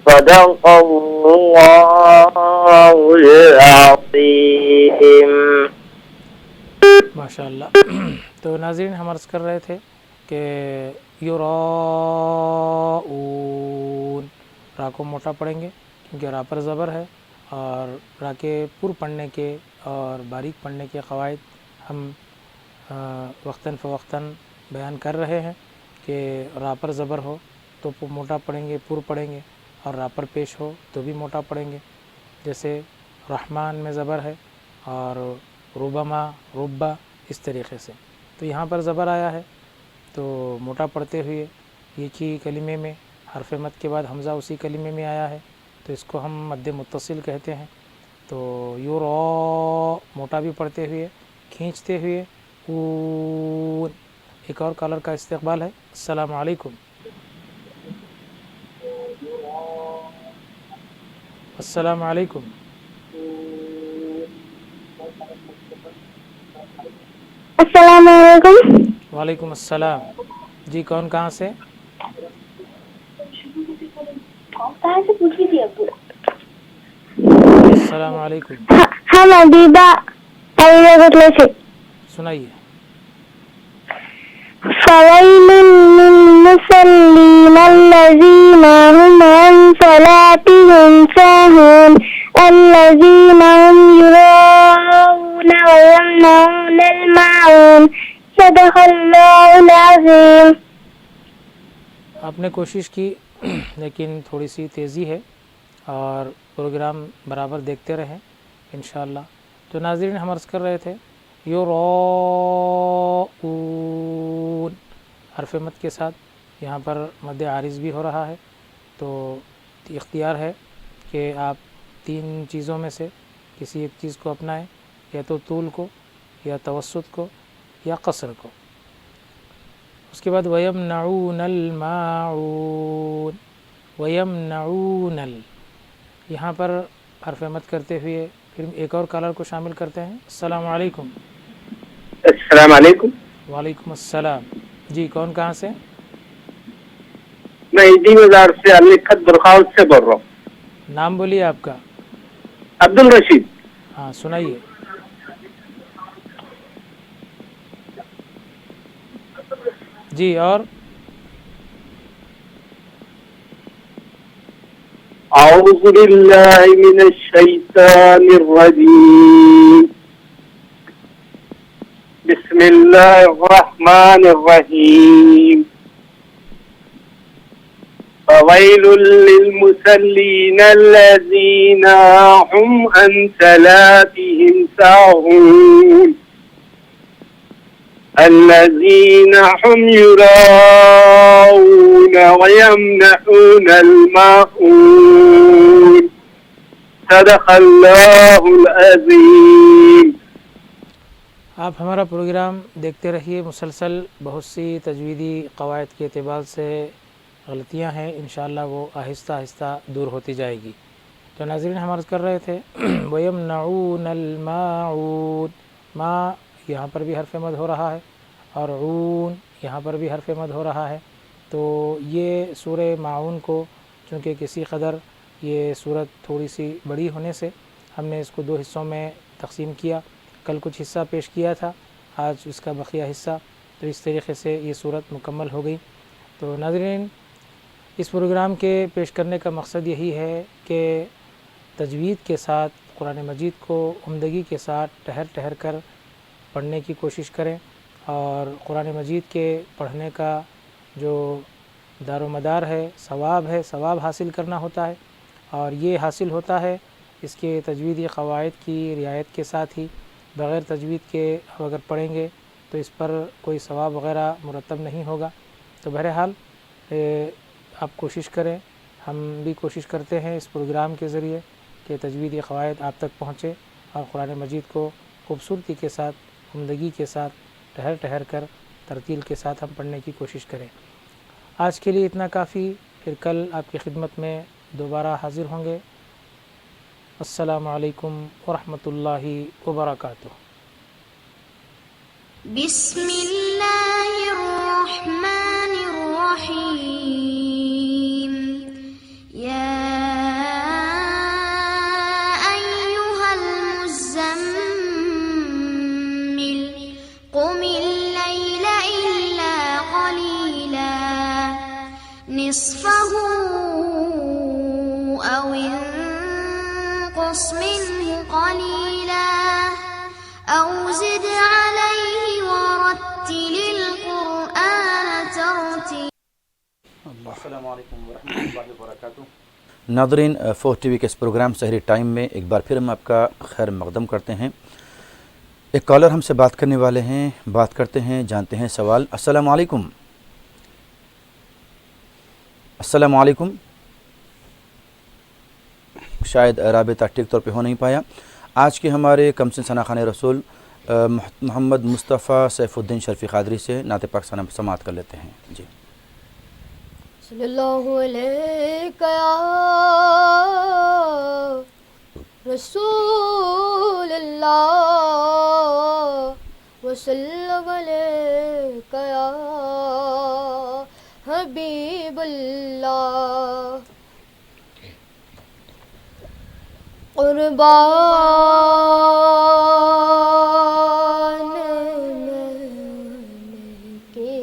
S12: صدق اللہ العظیم.
S11: ماشاء اللہ. تو ناظرین ہم عرض کر رہے تھے کہ یراؤون را کو موٹا پڑھیں گے کیونکہ را پر زبر ہے، اور را کے پر پڑھنے کے اور باریک پڑھنے کے قواعد ہم وقتاً فوقتاً بیان کر رہے ہیں کہ را پر زبر ہو تو موٹا پڑھیں گے، پر پڑھیں گے، اور را پر پیش ہو تو بھی موٹا پڑھیں گے. جیسے رحمان میں زبر ہے اور ربما ربا اس طریقے سے. تو یہاں پر زبر آیا ہے تو موٹا پڑھتے ہوئے ایک ہی کلمے میں حرف مد کے بعد حمزہ اسی کلمے میں آیا ہے تو اس کو ہم مد متصل کہتے ہیں. تو یورا موٹا بھی پڑھتے ہوئے کھینچتے ہوئے اون. ایک اور کالر کا استقبال ہے. السلام علیکم. السلام علیکم.
S9: السلام علیکم.
S11: وعلیکم السلام. جی کون کہاں سے؟ السلام علیکم.
S9: ہم ادیبہ گٹلے سے.
S11: سنائیے.
S9: فويل للمصلين الذين هم عن صلاتهم ساهون الذين هم يراءون ويمنعون الماعون. صدق اللہ العظیم.
S11: آپ نے کوشش کی لیکن تھوڑی سی تیزی ہے، اور پروگرام برابر دیکھتے رہیں انشاءاللہ. تو ناظرین ہم عرض کر رہے تھے یراؤون حرف مد کے ساتھ یہاں پر مد عارض بھی ہو رہا ہے. تو اختیار ہے کہ آپ تین چیزوں میں سے کسی ایک چیز کو اپنائیں، یا تو طول کو، یا توسط کو، یا قصر کو. اس کے بعد وَيَمْنَعُونَ الْمَاعُونَ. وَيَمْنَعُونَ یہاں پر حرف مد کرتے ہوئے پھر ایک اور کالر کو شامل کرتے ہیں. السلام علیکم.
S13: السلام علیکم.
S11: وعلیکم السلام. جی کون کہاں سے؟
S13: میں ایڈی بازار سے الکھت برخاوت سے بول رہا ہوں.
S11: نام بولیے آپ کا.
S13: عبد الرشید.
S11: ہاں سنائیے. جی اور
S13: اعوذ باللہ من الشیطان الرجیم. بسم اللہ الرحمن الرحیم. فويل للمصلين الذين هم عن صلاتهم ساهون الذين هم يراءون ويمنعون الماعون. صدق اللہ العظیم.
S11: آپ ہمارا پروگرام دیکھتے رہیے مسلسل. بہت سی تجویدی قواعد کے اعتبار سے غلطیاں ہیں، انشاءاللہ وہ آہستہ آہستہ دور ہوتی جائے گی. تو ناظرین ہم عرض کر رہے تھے وَيَمْنَعُونَ الْمَاعُونَ. ما یہاں پر بھی حرف مد ہو رہا ہے، اور عون یہاں پر بھی حرف مد ہو رہا ہے. تو یہ سورہ معون کو چونکہ کسی قدر یہ صورت تھوڑی سی بڑی ہونے سے ہم نے اس کو 2 حصوں میں تقسیم کیا. کل کچھ حصہ پیش کیا تھا، آج اس کا بقیہ حصہ، تو اس طریقے سے یہ صورت مکمل ہو گئی. تو ناظرین، اس پروگرام کے پیش کرنے کا مقصد یہی ہے کہ تجوید کے ساتھ قرآن مجید کو عمدگی کے ساتھ ٹھہر ٹھہر کر پڑھنے کی کوشش کریں، اور قرآن مجید کے پڑھنے کا جو دار و مدار ہے، ثواب حاصل کرنا ہوتا ہے، اور یہ حاصل ہوتا ہے اس کے تجویدی قواعد کی رعایت کے ساتھ ہی. بغیر تجوید کے اگر پڑھیں گے تو اس پر کوئی ثواب وغیرہ مرتب نہیں ہوگا. تو بہرحال آپ کوشش کریں، ہم بھی کوشش کرتے ہیں اس پروگرام کے ذریعے کہ تجویدی قواعد آپ تک پہنچے اور قرآن مجید کو خوبصورتی کے ساتھ، عمدگی کے ساتھ ٹھہر ٹھہر کر ترتیل کے ساتھ ہم پڑھنے کی کوشش کریں. آج کے لیے اتنا کافی، پھر کل آپ کی خدمت میں دوبارہ حاضر ہوں گے. السلام علیکم ورحمۃ اللہ وبرکاتہ.
S10: بسم اللہ الرحمن الرحیم. یا ایہا المزمل قم اللیل الا قلیلا نصفہ او انقص منہ قلیلا او زد علیہ ورتل القرآن ترتیلا.
S2: السلام علیکم ورحمۃ اللہ وبرکاتہ. ناظرین، 4 ٹی وی کے اس پروگرام سحری ٹائم میں ایک بار پھر ہم آپ کا خیر مقدم کرتے ہیں. ایک کالر ہم سے بات کرنے والے ہیں، بات کرتے ہیں، جانتے ہیں سوال. السلام علیکم. السلام علیکم. شاید رابطہ ٹھیک طور پہ ہو نہیں پایا. آج کے ہمارے کمسن ثنا خان رسول محمد مصطفیٰ سیف الدین شرفی قادری سے نعت پاک سماعت کر لیتے ہیں. جی.
S4: صلی اللہ علیہ یا رسول اللہ وسلم علیہ یا حبیب اللہ. قربان میں کی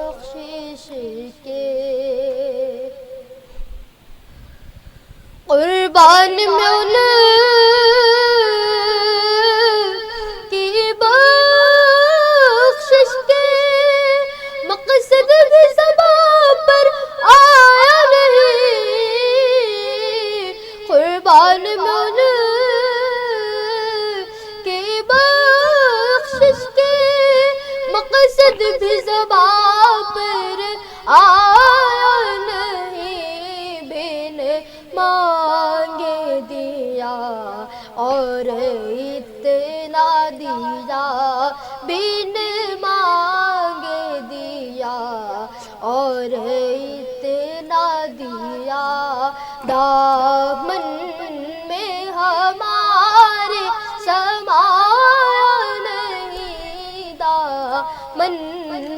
S4: بخشش کے، قربان میں ان کی بخشش کے، مقصد بھی زبان پر آیا نہیں. قربان میں ان کی بخشش کے، مقصد بھی زبان پر آیا نہیں. بن مانگے دیا اور اتنا دیا، بن مانگے دیا اور اتنا دیا. دامن میں ہمارے سمایا نہیں، دامن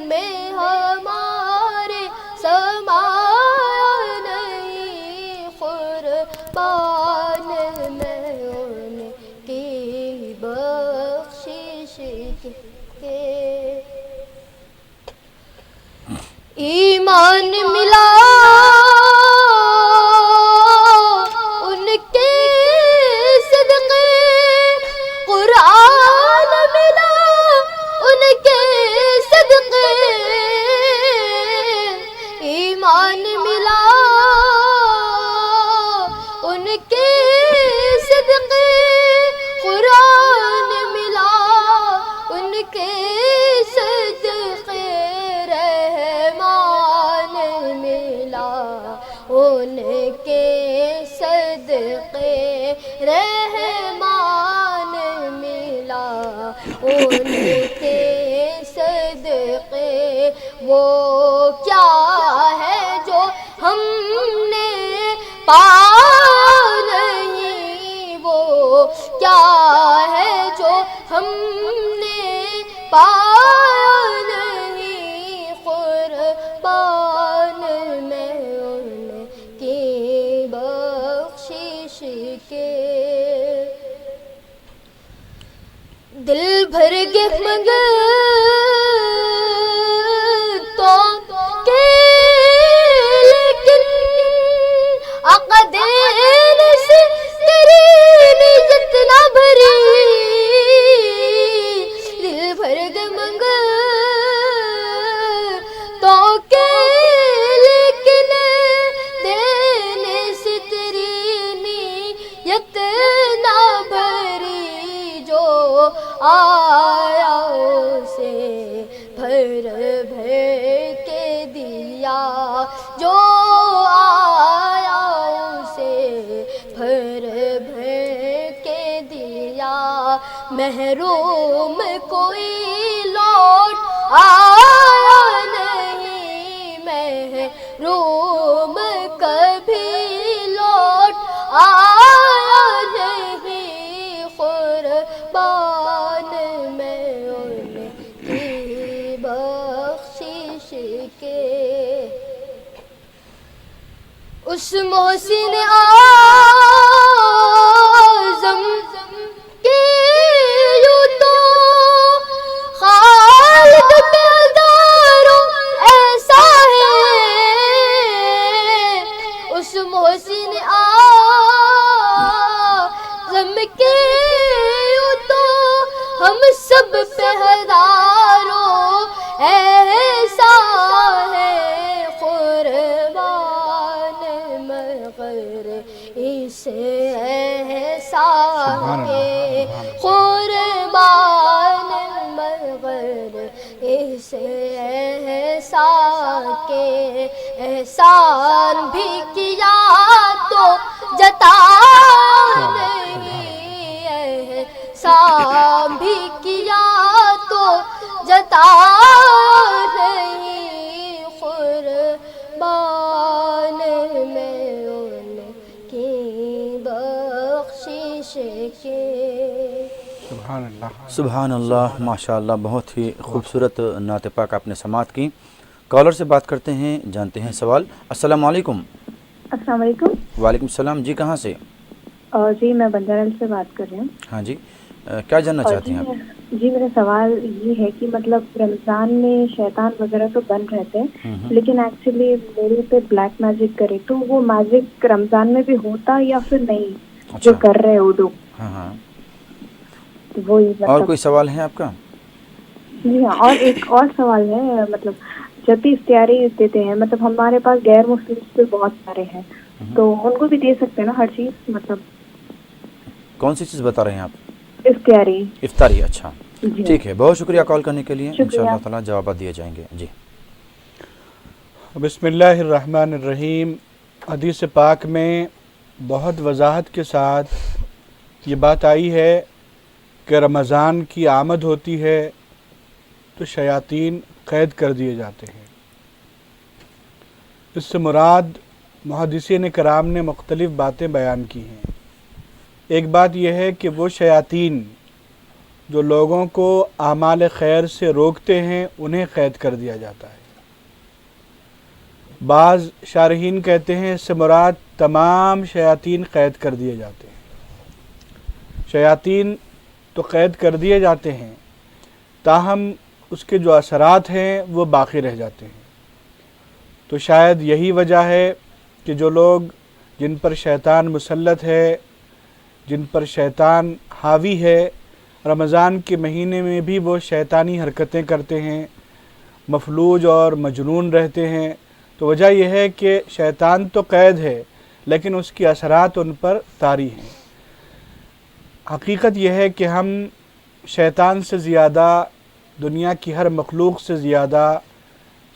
S4: میں ہمارے سمایا نہیں. قربان میں ان کی بخشش کے، ایمان ملا ان کے صدقے، قرآن ملا ان کے صدقے، ایمان ملا ان کے صدقے، قرآن ملا ان کے صدقے، رحمان ملا ان کے صدقے، رحمان ملا ان کے صدقے. وہ کیا ہے جو ہم نے پایا نہیں، وہ کیا ہے جو ہم نے پایا نہیں. قربان میں ان کی بھرگے منگتوں کے لیکن آقا دینے سے تیری نیت نہ بھری، دل بھرگے منگتوں کے لیکن دینے سے تیری نیت نہ بھری، جو آیا اسے بھر بھر کے دیا، جو آیا اسے بھر بھر کے دیا، محروم کوئی لوٹ آیا نہیں، محروم کبھی لوٹ آیا نہیں، قربان میں ان کی بخشش کے، اس محسن اعظم کی یوں تو خالد پہ ہزاروں ایسا ہے، اس محسن اعظم کی یوں تو ہم سب پہ ہزاروں ایسا ہے، قربان مغر اس احسان کے، قربان مغر اس احسان کے، احسان بھی کیا تو جتا نہیں، احسان بھی کیا تو جتا نہیں، قربان میں ان کی بخشش کے۔
S5: سبحان اللہ،
S2: سبحان اللہ، ماشاء اللہ، بہت ہی خوبصورت نعت پاک آپ نے سماعت کی۔ کالر سے بات کرتے ہیں، جانتے ہیں سوال۔ السلام علیکم۔
S9: السلام علیکم۔
S2: وعلیکم السلام، جی کہاں سے؟
S9: جی میں بنجارل سے بات کر رہی ہوں۔
S2: ہاں جی، کیا جاننا چاہتی ہیں آپ؟
S9: جی میرا سوال یہ ہے کہ مطلب رمضان میں شیطان وغیرہ تو بند رہتے ہیں، لیکن ایکچولی میرے پہ بلیک میجک کرے تو وہ میجک رمضان میں بھی ہوتا یا پھر نہیں؟ جو کر رہے وہ لوگ۔
S2: ہاں ہاں،
S9: وہی
S2: اور کوئی سوال ہے آپ کا؟
S9: جی ہاں، اور ایک اور سوال ہے، مطلب جب بھی اختیاری دیتے ہیں، مطلب ہمارے پاس غیر مسلم بھی بہت سارے ہیں، تو ان کو بھی دے سکتے ہیں نا ہر چیز؟ مطلب
S2: کون سی چیز بتا رہے ہیں آپ؟
S9: افطاری۔
S2: افطاری، اچھا ٹھیک ہے، بہت شکریہ کال کرنے کے لیے، انشاءاللہ تعالیٰ جوابات دیے جائیں گے۔ جی
S5: بسم اللہ الرحمن الرحیم۔ حدیث پاک میں بہت وضاحت کے ساتھ یہ بات آئی ہے کہ رمضان کی آمد ہوتی ہے تو شیاطین قید کر دیے جاتے ہیں۔ اس سے مراد محدثین کرام نے مختلف باتیں بیان کی ہیں۔ ایک بات یہ ہے کہ وہ شیاطین جو لوگوں کو اعمال خیر سے روکتے ہیں انہیں قید کر دیا جاتا ہے۔ بعض شارحین کہتے ہیں اس سے مراد تمام شیاطین قید کر دیے جاتے ہیں۔ شیاطین تو قید کر دیے جاتے ہیں، تاہم اس کے جو اثرات ہیں وہ باقی رہ جاتے ہیں۔ تو شاید یہی وجہ ہے کہ جو لوگ جن پر شیطان مسلط ہے، جن پر شیطان حاوی ہے، رمضان کے مہینے میں بھی وہ شیطانی حرکتیں کرتے ہیں، مفلوج اور مجنون رہتے ہیں۔ تو وجہ یہ ہے کہ شیطان تو قید ہے لیکن اس کی اثرات ان پر طاری ہیں۔ حقیقت یہ ہے کہ ہم شیطان سے زیادہ، دنیا کی ہر مخلوق سے زیادہ،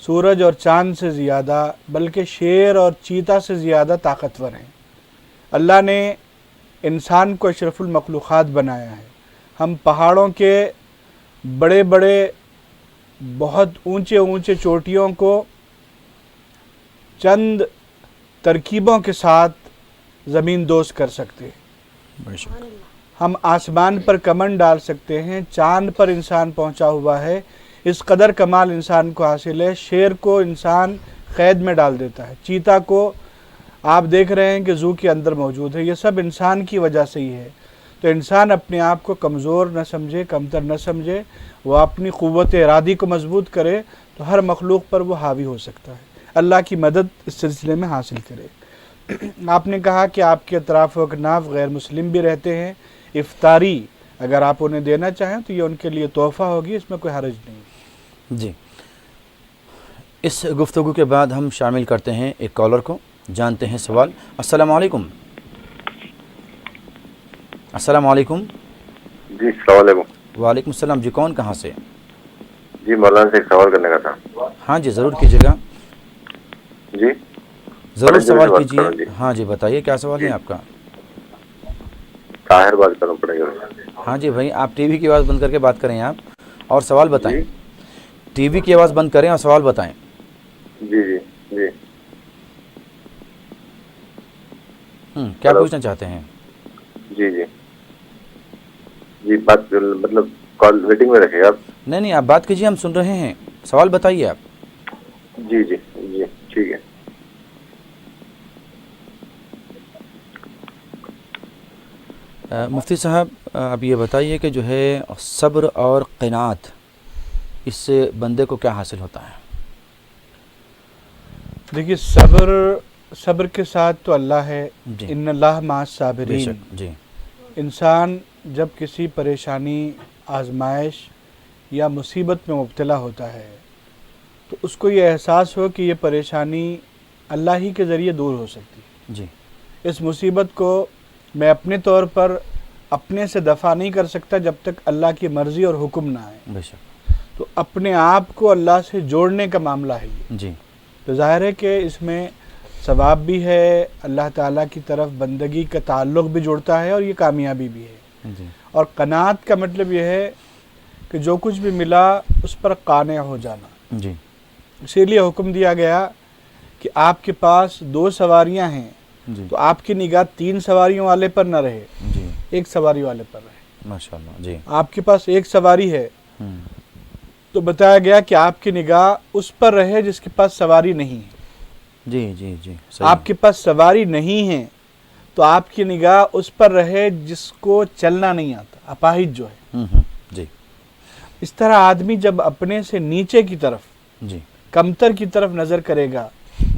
S5: سورج اور چاند سے زیادہ، بلکہ شیر اور چیتا سے زیادہ طاقتور ہیں۔ اللہ نے انسان کو اشرف المخلوقات بنایا ہے۔ ہم پہاڑوں کے بڑے بڑے بہت اونچے اونچے چوٹیوں کو چند ترکیبوں کے ساتھ زمین دوز کر سکتے ہیں۔ ہم آسمان پر کمن ڈال سکتے ہیں، چاند پر انسان پہنچا ہوا ہے۔ اس قدر کمال انسان کو حاصل ہے۔ شیر کو انسان قید میں ڈال دیتا ہے، چیتا کو آپ دیکھ رہے ہیں کہ زو کے اندر موجود ہے۔ یہ سب انسان کی وجہ سے ہی ہے۔ تو انسان اپنے آپ کو کمزور نہ سمجھے، کمتر نہ سمجھے، وہ اپنی قوت ارادی کو مضبوط کرے تو ہر مخلوق پر وہ حاوی ہو سکتا ہے، اللہ کی مدد اس سلسلے میں حاصل کرے۔ آپ نے کہا کہ آپ کے اطراف و اکناف غیر مسلم بھی رہتے ہیں، افطاری اگر آپ انہیں دینا چاہیں تو یہ ان کے لیے تحفہ ہوگی، اس میں کوئی حرج نہیں۔
S2: جی، اس گفتگو کے بعد ہم شامل کرتے ہیں ایک کالر کو، جانتے ہیں سوال۔ السلام علیکم۔ السلام علیکم۔
S6: جی السلام علیکم۔
S2: وعلیکم السلام، جی کون کہاں سے؟
S6: جی مولانا سے ایک سوال کرنے کا تھا۔
S2: ہاں جی ضرور کیجیے گا،
S6: جی
S2: ضرور سوال کیجیے۔ ہاں جی بتائیے کیا سوال ہے آپ کا؟
S6: طاہر بات کرنا پڑے گا۔
S2: ہاں جی بھائی، آپ ٹی وی کی آواز بند کر کے بات کریں آپ، اور سوال بتائیں۔ ٹی وی کی آواز بند کریں اور سوال بتائیں۔
S6: جی جی جی
S2: کیا پوچھنا چاہتے ہیں؟
S6: جی جی جی بات مطلب کال ویٹنگ میں رکھے آپ؟
S2: نہیں آپ بات کیجیے، ہم سن رہے ہیں، سوال بتائیے آپ۔
S6: جی جی جی ٹھیک ہے۔
S2: مفتی صاحب اب یہ بتائیے کہ جو ہے صبر اور قناعت، اس سے بندے کو کیا حاصل ہوتا ہے؟
S5: دیکھیے صبر کے ساتھ تو اللہ ہے، ان اللہ مع الصابرین۔
S2: جی،
S5: انسان جب کسی پریشانی، آزمائش یا مصیبت میں مبتلا ہوتا ہے تو اس کو یہ احساس ہو کہ یہ پریشانی اللہ ہی کے ذریعے دور ہو سکتی ہے۔
S2: جی،
S5: اس مصیبت کو میں اپنے طور پر اپنے سے دفع نہیں کر سکتا جب تک اللہ کی مرضی اور حکم نہ آئے۔
S2: بے شک۔
S5: تو اپنے آپ کو اللہ سے جوڑنے کا معاملہ ہے یہ۔
S2: جی،
S5: تو ظاہر ہے کہ اس میں ثواب بھی ہے، اللہ تعالیٰ کی طرف بندگی کا تعلق بھی جڑتا ہے، اور یہ کامیابی بھی ہے۔
S2: جی،
S5: اور قناعت کا مطلب یہ ہے کہ جو کچھ بھی ملا اس پر قانع ہو جانا۔
S2: جی،
S5: اسی لیے حکم دیا گیا کہ آپ کے پاس 2 سواریاں ہیں
S2: جی،
S5: تو آپ کی نگاہ 3 سواریوں والے پر نہ رہے،
S2: جی،
S5: 1 سواری والے پر رہے۔
S2: ماشاءاللہ۔ جی،
S5: آپ کے پاس 1 سواری ہے تو بتایا گیا کہ آپ کی نگاہ اس پر رہے جس کے پاس سواری نہیں ہے۔
S2: جی جی جی،
S5: آپ کے پاس سواری نہیں ہے تو آپ کی نگاہ اس پر رہے جس کو چلنا نہیں آتا، اپاہج جو ہے۔
S2: جی،
S5: اس طرح آدمی جب اپنے سے نیچے کی طرف،
S2: جی،
S5: کمتر کی طرف نظر کرے گا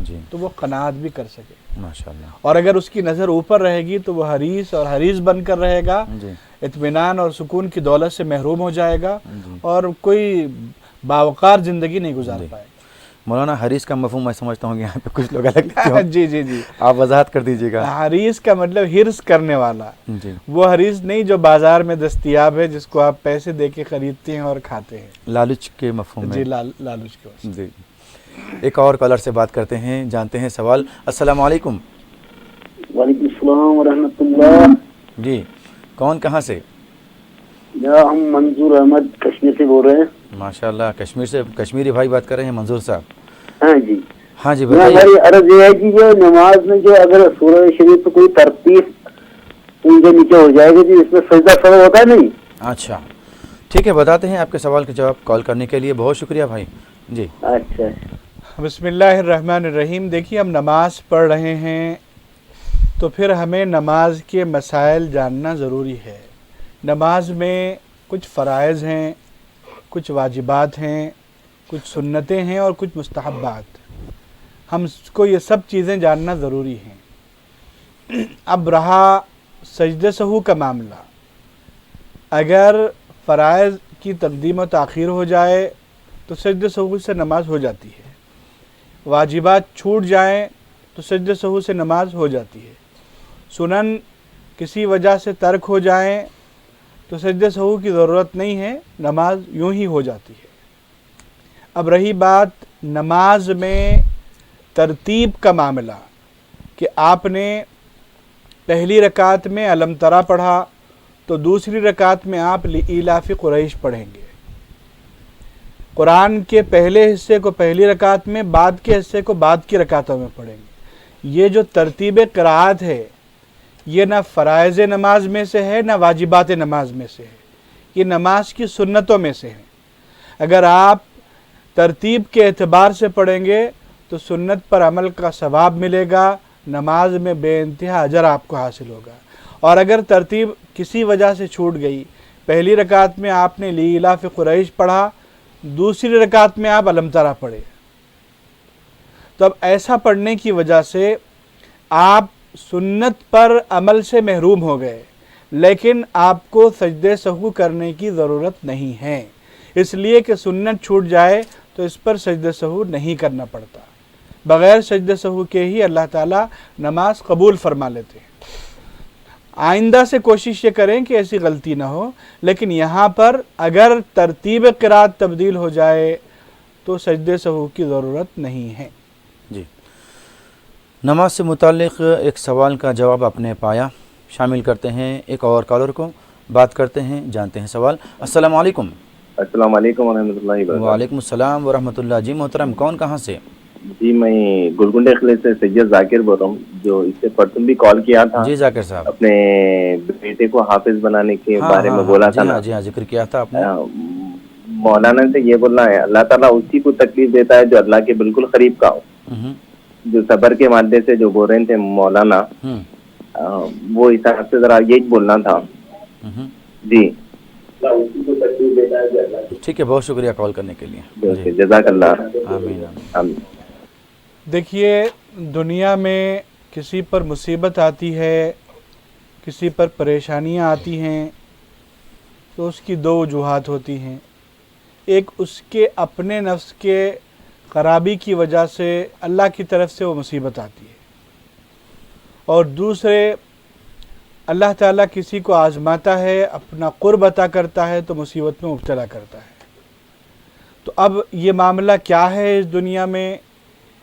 S2: جی،
S5: تو وہ قناعت بھی کر سکے۔
S2: ماشاءاللہ۔
S5: اور اگر اس کی نظر اوپر رہے گی تو وہ حریص اور حریص بن کر رہے گا،
S2: جی،
S5: اطمینان اور سکون کی دولت سے محروم ہو جائے گا اور کوئی باوقار زندگی نہیں گزار پائے گا۔
S2: مولانا حریص کا مفہوم میں سمجھتا ہوں کہ یہاں پہ کچھ لوگ الگ لیتے ہوں۔
S5: جی جی جی،
S2: آپ وضاحت کر دیجیے گا۔
S5: حریص کا مطلب حرص کرنے والا،
S2: جی،
S5: وہ حریص نہیں جو بازار میں دستیاب ہے، جس کو آپ پیسے دے کے خریدتے ہیں اور کھاتے ہیں،
S2: لالچ کے مفہوم میں۔
S5: جی لالچ کے واسطے۔
S2: جی، ایک اور کالر سے بات کرتے ہیں، جانتے ہیں سوال۔ السلام علیکم۔
S14: وعلیکم السلام ورحمۃ اللہ۔
S2: جی، کون کہاں سے؟
S14: ہم منظور احمد کشمیر سے بول رہے ہیں۔
S2: ماشاءاللہ، کشمیر سے کشمیری بھائی بات کر رہے ہیں منظور صاحب۔
S14: ہاں جی،
S2: ہاں جی
S14: ہماری
S2: بتائیے۔
S14: عرض یہ ہے کہ جو نماز میں جو اگر سورہ شریف پہ کوئی ترتیب اونچے نیچے ہو جائے گی تو اس میں سجدہ سہو ہوتا ہے نہیں؟
S2: اچھا ٹھیک ہے، بتاتے ہیں آپ کے سوال کا جواب۔ کال کرنے کے لیے بہت شکریہ بھائی۔ جی،
S14: اچھا،
S5: بسم اللہ الرحمن الرحیم۔ دیکھیے ہم نماز پڑھ رہے ہیں تو پھر ہمیں نماز کے مسائل جاننا ضروری ہے۔ نماز میں کچھ فرائض ہیں، کچھ واجبات ہیں، کچھ سنتیں ہیں اور کچھ مستحبات۔ ہم کو یہ سب چیزیں جاننا ضروری ہیں۔ اب رہا سجدہ سہو کا معاملہ، اگر فرائض کی تقدیم و تاخیر ہو جائے تو سجدہ سہو سے نماز ہو جاتی ہے، واجبات چھوٹ جائیں تو سجدہ سہو سے نماز ہو جاتی ہے، سنن کسی وجہ سے ترک ہو جائیں تو سجدہ سہو کی ضرورت نہیں ہے، نماز یوں ہی ہو جاتی ہے۔ اب رہی بات نماز میں ترتیب کا معاملہ کہ آپ نے پہلی رکعت میں الم ترا پڑھا تو دوسری رکعت میں آپ لإیلاف قریش پڑھیں گے۔ قرآن کے پہلے حصے کو پہلی رکعت میں، بعد کے حصے کو بعد کی رکعتوں میں پڑھیں گے۔ یہ جو ترتیب قرأت ہے یہ نہ فرائض نماز میں سے ہے نہ واجبات نماز میں سے ہے، یہ نماز کی سنتوں میں سے ہے۔ اگر آپ ترتیب کے اعتبار سے پڑھیں گے تو سنت پر عمل کا ثواب ملے گا، نماز میں بے انتہا اجر آپ کو حاصل ہوگا۔ اور اگر ترتیب کسی وجہ سے چھوٹ گئی، پہلی رکعت میں آپ نے لیلاف قریش پڑھا، دوسری رکعت میں آپ الم ترا پڑھے، تو اب ایسا پڑھنے کی وجہ سے آپ سنت پر عمل سے محروم ہو گئے، لیکن آپ کو سجدہ سہو کرنے کی ضرورت نہیں ہے، اس لیے کہ سنت چھوٹ جائے تو اس پر سجدہ سہو نہیں کرنا پڑتا، بغیر سجدہ سہو کے ہی اللہ تعالیٰ نماز قبول فرما لیتے ہیں۔ آئندہ سے کوشش یہ کریں کہ ایسی غلطی نہ ہو، لیکن یہاں پر اگر ترتیب قرات تبدیل ہو جائے تو سجدہ سہو کی ضرورت نہیں ہے۔
S2: جی، نماز سے متعلق ایک سوال کا جواب آپ نے پایا، شامل کرتے ہیں ایک اور کالر کو، بات کرتے ہیں، جانتے ہیں سوال۔ السلام علیکم۔
S6: السلام علیکم ورحمۃ اللہ وبرکاتہ۔
S2: وعلیکم السلام ورحمۃ اللہ۔ جی محترم، کون کہاں سے؟
S6: جی میں گلگنڈے قلعے سے سید ذاکر بول رہا ہوں، جو اس سے پرسوں بھی کال کیا تھا۔
S2: جی ذاکر صاحب،
S6: اپنے بیٹے کو حافظ بنانے کے بارے میں بولا تھا نا۔
S2: جی ہاں، ذکر کیا تھا آپ نے۔
S6: مولانا سے یہ بولنا ہے، اللہ تعالیٰ اسی کو تکلیف دیتا ہے جو اللہ کے بالکل قریب کا ہو، جو صبر کے مادے سے جو بول رہے تھے مولانا، وہ حساب سے ذرا یہی بولنا تھا۔ جی
S2: ٹھیک ہے، بہت شکریہ کال کرنے کے لیے،
S6: جزاک اللہ۔
S2: آمین
S6: آمین۔
S5: دیکھیے، دنیا میں کسی پر مصیبت آتی ہے، کسی پر پریشانیاں آتی ہیں تو اس کی دو وجوہات ہوتی ہیں، ایک اس کے اپنے نفس کے خرابی کی وجہ سے اللہ کی طرف سے وہ مصیبت آتی ہے، اور دوسرے اللہ تعالیٰ کسی کو آزماتا ہے، اپنا قرب عطا کرتا ہے تو مصیبت میں مبتلا کرتا ہے۔ تو اب یہ معاملہ کیا ہے اس دنیا میں،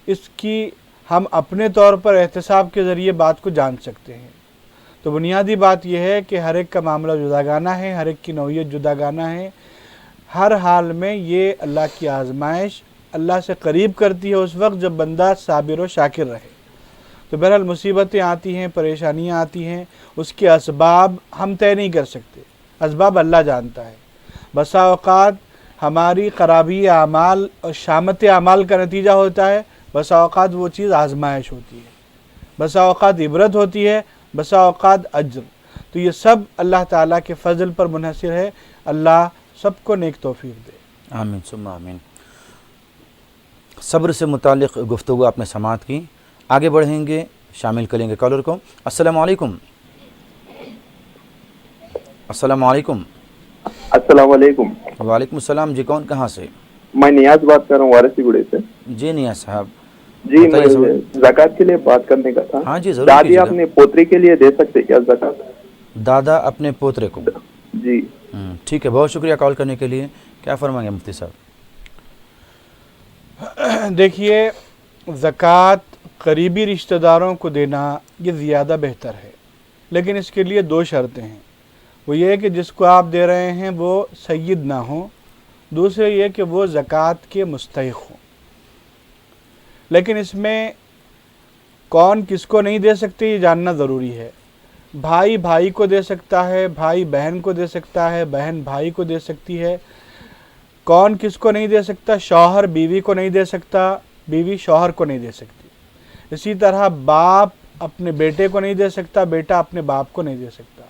S5: اس کی ہم اپنے طور پر احتساب کے ذریعے بات کو جان سکتے ہیں۔ تو بنیادی بات یہ ہے کہ ہر ایک کا معاملہ جداگانہ ہے، ہر ایک کی نوعیت جداگانہ ہے، ہر حال میں یہ اللہ کی آزمائش اللہ سے قریب کرتی ہے اس وقت جب بندہ صابر و شاکر رہے۔ تو بہرحال مصیبتیں آتی ہیں، پریشانیاں آتی ہیں، اس کے اسباب ہم طے نہیں کر سکتے، اسباب اللہ جانتا ہے۔ بسا اوقات ہماری خرابی اعمال اور شامت اعمال کا نتیجہ ہوتا ہے، بسا اوقات وہ چیز آزمائش ہوتی ہے، بسا اوقات عبرت ہوتی ہے، بسا اوقات اجر۔ تو یہ سب اللہ تعالیٰ کے فضل پر منحصر ہے، اللہ سب کو نیک توفیق دے۔
S2: آمین ثم آمین۔ صبر سے متعلق گفتگو آپ نے سماعت کی، آگے بڑھیں گے، شامل کریں گے کالر کو۔ السلام علیکم۔ السلام علیکم۔
S15: السلام علیکم۔
S2: وعلیکم السلام۔ جی کون کہاں سے؟
S15: میں نیاز بات کر رہا ہوں وارسی گڑے سے۔
S2: جی نیاز صاحب،
S15: جی میں زکوٰۃ کے لیے بات کرنے کا تھا۔
S2: ہاں جی ضرور۔
S15: دادی اپنے پوتری کے لیے دے سکتے کیا زکوٰۃ؟
S2: دادا اپنے پوترے کو؟
S15: جی
S2: ٹھیک ہے، بہت شکریہ کال کرنے کے لیے۔ کیا فرمائیں گے مفتی صاحب؟
S5: دیکھیے، زکوٰۃ قریبی رشتہ داروں کو دینا یہ زیادہ بہتر ہے، لیکن اس کے لیے دو شرطیں ہیں۔ وہ یہ کہ جس کو آپ دے رہے ہیں وہ سید نہ ہوں، دوسرے یہ کہ وہ زکوٰۃ کے مستحق ہوں۔ لیکن اس میں کون کس کو نہیں دے سکتے یہ جاننا ضروری ہے۔ بھائی بھائی کو دے سکتا ہے، بھائی بہن کو دے سکتا ہے، بہن بھائی کو دے سکتی ہے۔ کون کس کو نہیں دے سکتا؟ شوہر بیوی کو نہیں دے سکتا، بیوی شوہر کو نہیں دے سکتی۔ اسی طرح باپ اپنے بیٹے کو نہیں دے سکتا، بیٹا اپنے باپ کو نہیں دے سکتا۔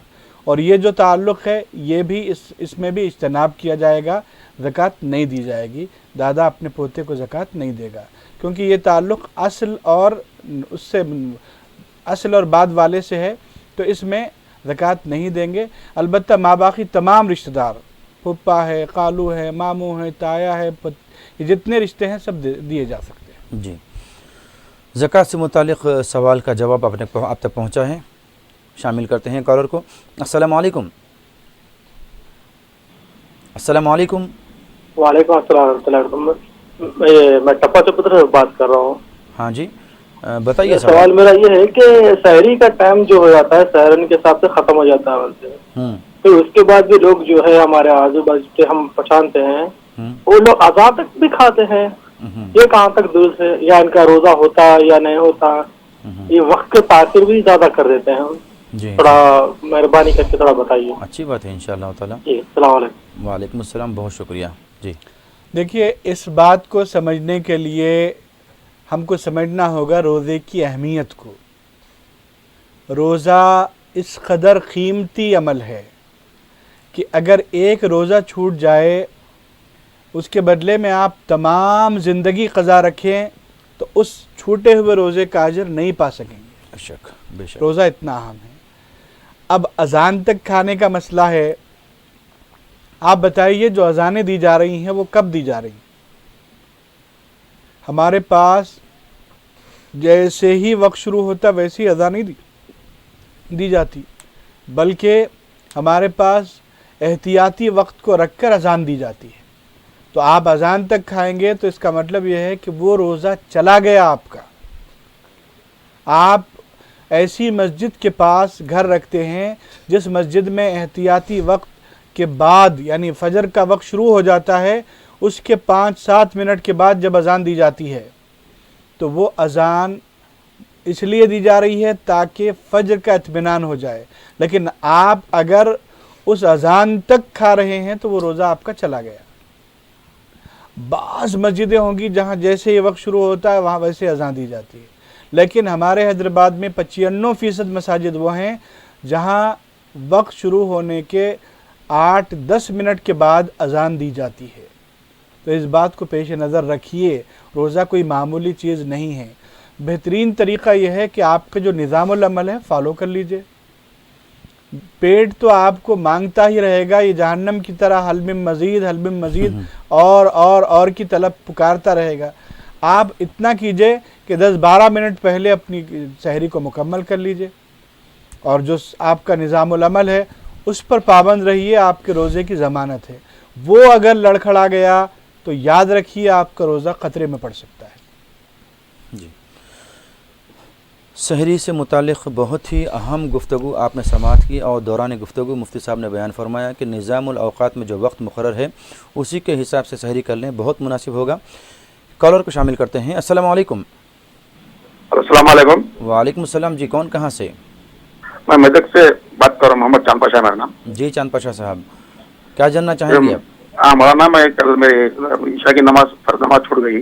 S5: اور یہ جو تعلق ہے یہ بھی اس میں بھی اجتناب کیا جائے گا، زکوٰۃ نہیں دی جائے گی، دادا اپنے پوتے کو زکوٰۃ نہیں دے گا، کیونکہ یہ تعلق اصل اور اس سے اصل اور بعد والے سے ہے، تو اس میں زکوٰۃ نہیں دیں گے۔ البتہ ماں باقی تمام رشتہ دار، پھپھا ہے، خالو ہے، ماموں ہے، تایا ہے، یہ جتنے رشتے ہیں سب دیے جا سکتے ہیں۔
S2: جی، زکوٰۃ سے متعلق سوال کا جواب آپ تک پہنچا ہے، شامل کرتے ہیں کالر کو۔ السلام علیکم۔ السلام علیکم۔
S16: وعلیکم السلام ورحمۃ اللہ وبرکاتہ۔ میں ٹپا سے پتر بات کر رہا ہوں۔
S2: ہاں جی بتائیے۔
S16: سوال میرا یہ ہے کہ سحری کا ٹائم جو ہو جاتا ہے سحرن کے حساب سے ختم ہو جاتا ہے، تو اس کے بعد بھی لوگ جو ہے ہمارے آزو بازو کے ہم پہچانتے ہیں وہ لوگ آزاد تک بھی کھاتے ہیں، یہ کہاں تک درست ہے؟ یا ان کا روزہ ہوتا یا نہیں ہوتا؟ یہ وقت کے تاثر بھی زیادہ کر دیتے ہیں، تھوڑا مہربانی کر کے تھوڑا بتائیے۔
S2: اچھی بات ہے انشاءاللہ تعالیٰ۔
S16: جی السلام علیکم۔
S2: وعلیکم السلام، بہت شکریہ۔ جی
S5: دیکھیے، اس بات کو سمجھنے کے لیے ہم کو سمجھنا ہوگا روزے کی اہمیت کو۔ روزہ اس قدر قیمتی عمل ہے کہ اگر ایک روزہ چھوٹ جائے اس کے بدلے میں آپ تمام زندگی قضا رکھیں تو اس چھوٹے ہوئے روزے کا اجر نہیں پا سکیں گے۔
S2: بے شک بے شک۔
S5: روزہ اتنا اہم ہے۔ اب اذان تک کھانے کا مسئلہ ہے، آپ بتائیے جو اذانیں دی جا رہی ہیں وہ کب دی جا رہی ہیں؟ ہمارے پاس جیسے ہی وقت شروع ہوتا ویسے ہی اذانیں دی جاتی، بلکہ ہمارے پاس احتیاطی وقت کو رکھ کر اذان دی جاتی ہے۔ تو آپ اذان تک کھائیں گے تو اس کا مطلب یہ ہے کہ وہ روزہ چلا گیا آپ کا۔ آپ ایسی مسجد کے پاس گھر رکھتے ہیں جس مسجد میں احتیاطی وقت کے بعد یعنی فجر کا وقت شروع ہو جاتا ہے، اس کے 5-7 منٹ کے بعد جب اذان دی جاتی ہے تو وہ اذان اس لیے دی جا رہی ہے تاکہ فجر کا اطمینان ہو جائے، لیکن آپ اگر اس اذان تک کھا رہے ہیں تو وہ روزہ آپ کا چلا گیا۔ بعض مسجدیں ہوں گی جہاں جیسے یہ وقت شروع ہوتا ہے وہاں ویسے اذان دی جاتی ہے، لیکن ہمارے حیدرآباد میں 95% مساجد وہ ہیں جہاں وقت شروع ہونے کے 8-10 منٹ کے بعد اذان دی جاتی ہے۔ تو اس بات کو پیش نظر رکھیے، روزہ کوئی معمولی چیز نہیں ہے۔ بہترین طریقہ یہ ہے کہ آپ کا جو نظام العمل ہے فالو کر لیجئے۔ پیٹ تو آپ کو مانگتا ہی رہے گا، یہ جہنم کی طرح حل من مزید اور کی طلب پکارتا رہے گا۔ آپ اتنا کیجئے کہ 10-12 منٹ پہلے اپنی سحری کو مکمل کر لیجئے، اور جو آپ کا نظام العمل ہے اس پر پابند رہیے، آپ کے روزے کی ضمانت ہے۔ وہ اگر لڑکھڑا گیا تو یاد رکھیے آپ کا روزہ خطرے میں پڑ سکتا ہے۔
S2: جی، سحری سے متعلق بہت ہی اہم گفتگو آپ نے سماعت کی، اور دوران گفتگو مفتی صاحب نے بیان فرمایا کہ نظام الاوقات میں جو وقت مقرر ہے اسی کے حساب سے سحری کر لیں، بہت مناسب ہوگا۔ کالر کو شامل کرتے ہیں۔ السلام علیکم۔
S6: السلام علیکم۔
S2: وعلیکم السلام جی، کون کہاں سے؟
S6: میں میدک سے بات کر رہا ہوں، محمد چاند پاشا میرا نام۔
S2: جی چاند پاشا صاحب، کیا جاننا چاہیں گے آپ؟
S6: ہمارا نام ہے، کل میری عشاء کی نماز فرض نماز چھوٹ گئی،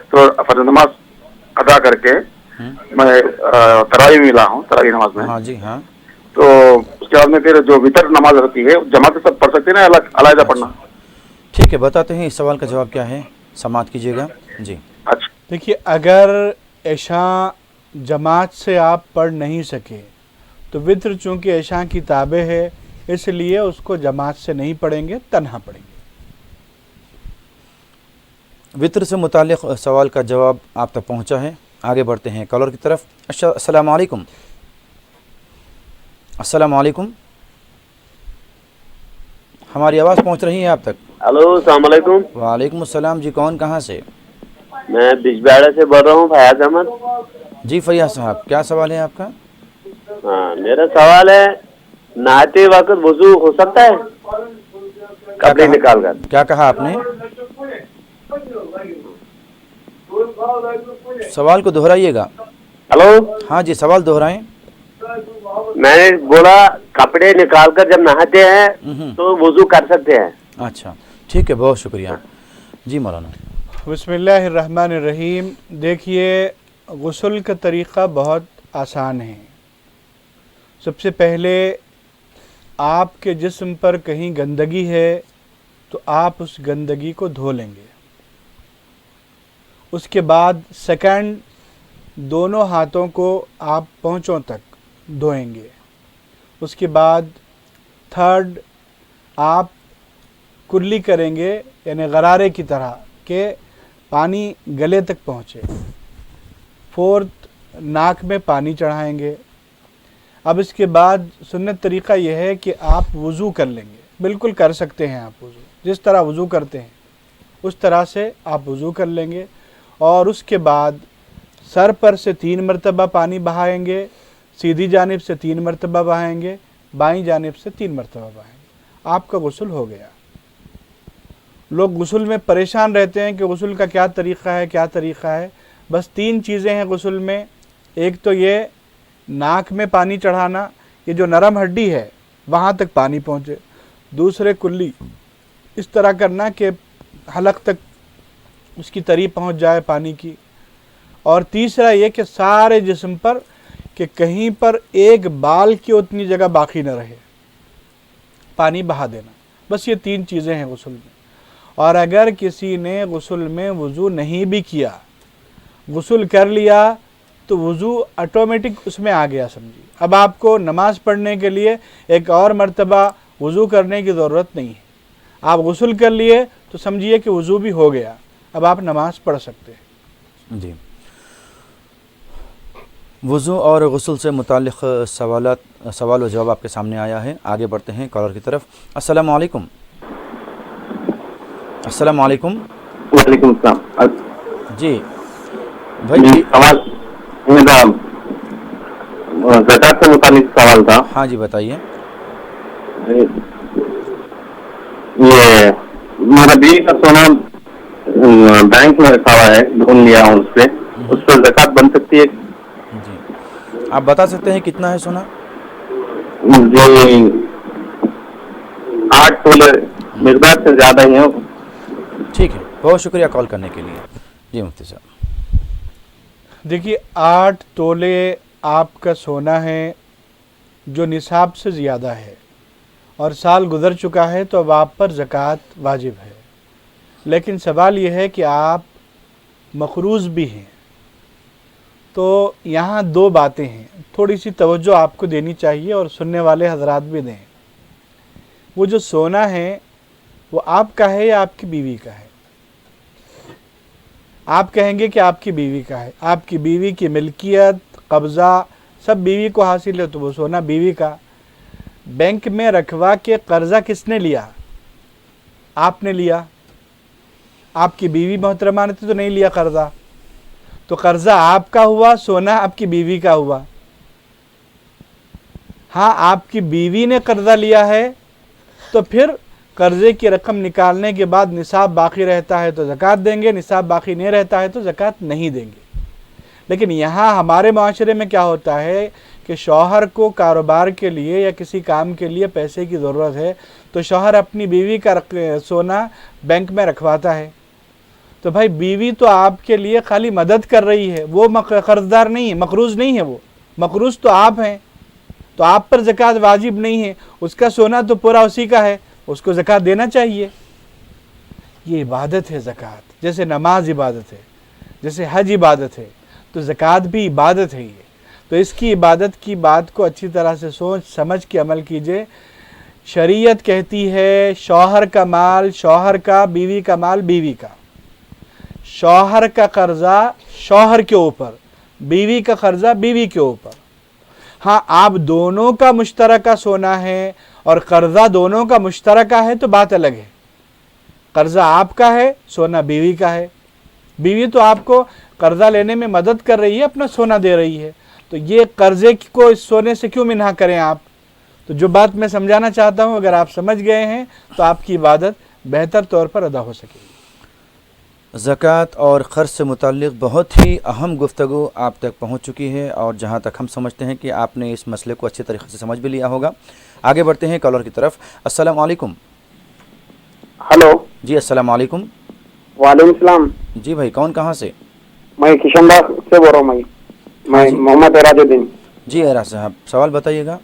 S6: تو فرض نماز ادا کر کے میں تراویح ملا ہوں، تراویح نماز میں۔
S2: ہاں جی ہاں۔
S6: تو اس کے بعد میں پھر جو وتر نماز ہوتی ہے جماعت سے سب پڑھ سکتے ہیں نا، علیحدہ پڑھنا؟
S2: ٹھیک ہے، بتاتے ہیں اس سوال کا جواب کیا ہے، سماعت کیجیے گا جی۔
S6: اچھا
S5: دیکھیے، اگر عشاء جماعت سے آپ پڑھ نہیں سکے تو وتر چونکہ عشاء کی تابع ہے اس لیے اس کو جماعت سے نہیں پڑھیں گے، تنہا پڑھیں گے۔
S2: وتر سے متعلق سوال کا جواب آپ تک پہنچا ہے، آگے بڑھتے ہیں کالر کی طرف۔ السلام علیکم۔ السلام علیکم، ہماری آواز پہنچ رہی ہے آپ تک؟
S12: ہلو، السلام علیکم۔
S2: وعلیکم السلام جی، کون کہاں سے؟
S12: میں بجباڑا سے بول رہا ہوں، فیاض احمد۔
S2: جی فیاض صاحب، کیا سوال ہے آپ کا؟
S12: ہاں، میرا سوال ہے نہاتے وقت وضو ہو سکتا ہے کپڑے نکال کر؟
S2: کیا کہا آپ نے؟ سوال کو دہرائیے گا۔
S12: ہلو،
S2: ہاں جی، سوال دہرائیں۔
S12: میں نے بولا کپڑے نکال کر جب نہاتے ہیں تو وضو کر سکتے ہیں؟
S2: اچھا ٹھیک ہے، بہت شکریہ جی مولانا۔
S5: بسم اللہ الرحمن الرحیم۔ دیکھیے، غسل کا طریقہ بہت آسان ہے۔ سب سے پہلے آپ کے جسم پر کہیں گندگی ہے تو آپ اس گندگی کو دھو لیں گے۔ اس کے بعد سیکنڈ، دونوں ہاتھوں کو آپ پونچھوں تک دھوئیں گے۔ اس کے بعد تھرڈ، آپ کلی کریں گے، یعنی غرارے کی طرح کہ پانی گلے تک پہنچے۔ فورتھ، ناک میں پانی چڑھائیں گے۔ اب اس کے بعد سنت طریقہ یہ ہے کہ آپ وضو کر لیں گے، بالکل کر سکتے ہیں آپ وضو، جس طرح وضو کرتے ہیں اس طرح سے آپ وضو کر لیں گے، اور اس کے بعد سر پر سے 3 مرتبہ پانی بہائیں گے، سیدھی جانب سے 3 مرتبہ بہائیں گے، بائیں جانب سے 3 مرتبہ بہائیں گے، آپ کا غسل ہو گیا۔ لوگ غسل میں پریشان رہتے ہیں کہ غسل کا کیا طریقہ ہے۔ بس 3 چیزیں ہیں غسل میں۔ ایک تو یہ ناک میں پانی چڑھانا، یہ جو نرم ہڈی ہے وہاں تک پانی پہنچے۔ دوسرے، کلی اس طرح کرنا کہ حلق تک اس کی تری پہنچ جائے پانی کی۔ اور تیسرا یہ کہ سارے جسم پر کہ کہیں پر ایک بال کی اتنی جگہ باقی نہ رہے، پانی بہا دینا، بس یہ 3 چیزیں ہیں غسل میں۔ اور اگر کسی نے غسل میں وضو نہیں بھی کیا، غسل کر لیا تو وضو آٹومیٹک اس میں آ گیا سمجھیے۔ اب آپ کو نماز پڑھنے کے لیے ایک اور مرتبہ وضو کرنے کی ضرورت نہیں ہے، آپ غسل کر لیے تو سمجھیے کہ وضو بھی ہو گیا، اب آپ نماز پڑھ سکتے ہیں۔
S2: جی، وضو اور غسل سے متعلق سوال و جواب آپ کے سامنے آیا ہے۔ آگے بڑھتے ہیں کالر کی طرف۔ السلام علیکم۔ السلام علیکم۔
S6: وعلیکم السلام۔
S2: جی بھائی،
S6: سوال میرا زکات سے متعلق سوال تھا۔
S2: ہاں جی بتائیے۔
S6: یہ میرا بیوی کا سونا بینک میں رکھا ہوا ہے، لون لیا ہوں اس پہ زکات بن سکتی ہے؟
S2: جی، آپ بتا سکتے ہیں کتنا ہے سونا؟
S6: جی 8 تولے، مقدار سے زیادہ ہی ہے۔
S2: ٹھیک ہے، بہت شکریہ کال کرنے کے لیے۔ جی مفتی صاحب،
S5: دیکھیے 8 تولے آپ کا سونا ہے جو نصاب سے زیادہ ہے اور سال گزر چکا ہے، تو اب آپ پر زکوٰۃ واجب ہے۔ لیکن سوال یہ ہے کہ آپ مقروض بھی ہیں، تو یہاں 2 باتیں ہیں، تھوڑی سی توجہ آپ کو دینی چاہیے اور سننے والے حضرات بھی دیں۔ وہ جو سونا ہے وہ آپ کا ہے یا آپ کی بیوی کا ہے؟ آپ کہیں گے کہ آپ کی بیوی کا ہے، آپ کی بیوی کی ملکیت، قبضہ سب بیوی کو حاصل ہے، تو وہ سونا بیوی کا۔ بینک میں رکھوا کے قرضہ کس نے لیا؟ آپ نے لیا۔ آپ کی بیوی محترمہ نے تو نہیں لیا قرضہ، تو قرضہ آپ کا ہوا، سونا آپ کی بیوی کا ہوا۔ ہاں، آپ کی بیوی نے قرضہ لیا ہے تو پھر قرضے کی رقم نکالنے کے بعد نصاب باقی رہتا ہے تو زکوٰۃ دیں گے، نصاب باقی نہیں رہتا ہے تو زکوٰۃ نہیں دیں گے۔ لیکن یہاں ہمارے معاشرے میں کیا ہوتا ہے کہ شوہر کو کاروبار کے لیے یا کسی کام کے لیے پیسے کی ضرورت ہے تو شوہر اپنی بیوی کا سونا بینک میں رکھواتا ہے۔ تو بھائی بیوی تو آپ کے لیے خالی مدد کر رہی ہے، وہ قرضدار نہیں ہے، مقروض نہیں ہے، وہ مقروض تو آپ ہیں، تو آپ پر زکوٰۃ واجب نہیں ہے۔ اس کا سونا تو پورا اسی کا ہے، اس کو زکوٰۃ دینا چاہیے۔ یہ عبادت ہے زکوٰۃ، جیسے نماز عبادت ہے، جیسے حج عبادت ہے، تو زکوٰۃ بھی عبادت ہے۔ یہ تو اس کی عبادت کی بات کو اچھی طرح سے سوچ سمجھ کے عمل کیجئے۔ شریعت کہتی ہے شوہر کا مال شوہر کا، بیوی کا مال بیوی کا۔ شوہر کا قرضہ شوہر کے اوپر، بیوی کا قرضہ بیوی کے اوپر۔ ہاں، آپ دونوں کا مشترکہ سونا ہے اور قرضہ دونوں کا مشترکہ ہے تو بات الگ ہے۔ قرضہ آپ کا ہے، سونا بیوی کا ہے۔ بیوی تو آپ کو قرضہ لینے میں مدد کر رہی ہے، اپنا سونا دے رہی ہے، تو یہ قرضے کو اس سونے سے کیوں منع کریں آپ؟ تو جو بات میں سمجھانا چاہتا ہوں، اگر آپ سمجھ گئے ہیں تو آپ کی عبادت بہتر طور پر ادا ہو سکے گی۔
S2: زکوٰۃ اور قرض سے متعلق بہت ہی اہم گفتگو آپ تک پہنچ چکی ہے، اور جہاں تک ہم سمجھتے ہیں کہ آپ نے اس مسئلے کو اچھے طریقے سے سمجھ بھی لیا ہوگا۔ آگے بڑھتے ہیں کالر کی طرف۔ السلام علیکم۔
S17: ہلو
S2: جی السلام علیکم۔
S17: وعلیکم السلام۔
S2: جی بھائی، کون کہاں سے؟
S17: میں کشن باغ سے بول رہا ہوں۔ میں محمد اراج الدین۔
S2: جی اراج صاحب، سوال بتائیے گا۔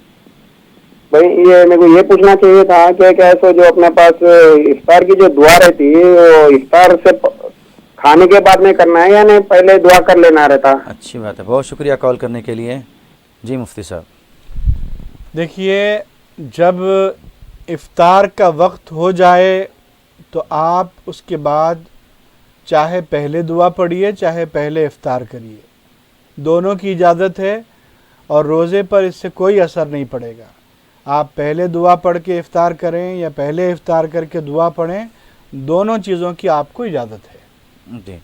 S17: بھائی یہ میرے کو یہ پوچھنا چاہیے تھا کہ کیسے جو اپنے پاس افطار کی جو دعا رہتی ہے وہ افطار سے کھانے کے بعد میں کرنا ہے یا نہیں پہلے دعا کر لینا رہتا؟
S2: اچھی بات ہے، بہت شکریہ کال کرنے کے لیے۔ جی مفتی صاحب،
S5: دیکھیے جب افطار کا وقت ہو جائے تو آپ اس کے بعد چاہے پہلے دعا پڑھیے چاہے پہلے افطار کریے، دونوں کی اجازت ہے، اور روزے پر اس سے کوئی اثر نہیں پڑے گا۔ آپ پہلے دعا پڑھ کے افطار کریں یا پہلے افطار کر کے دعا پڑھیں، دونوں چیزوں کی آپ کو اجازت ہے۔
S2: جی،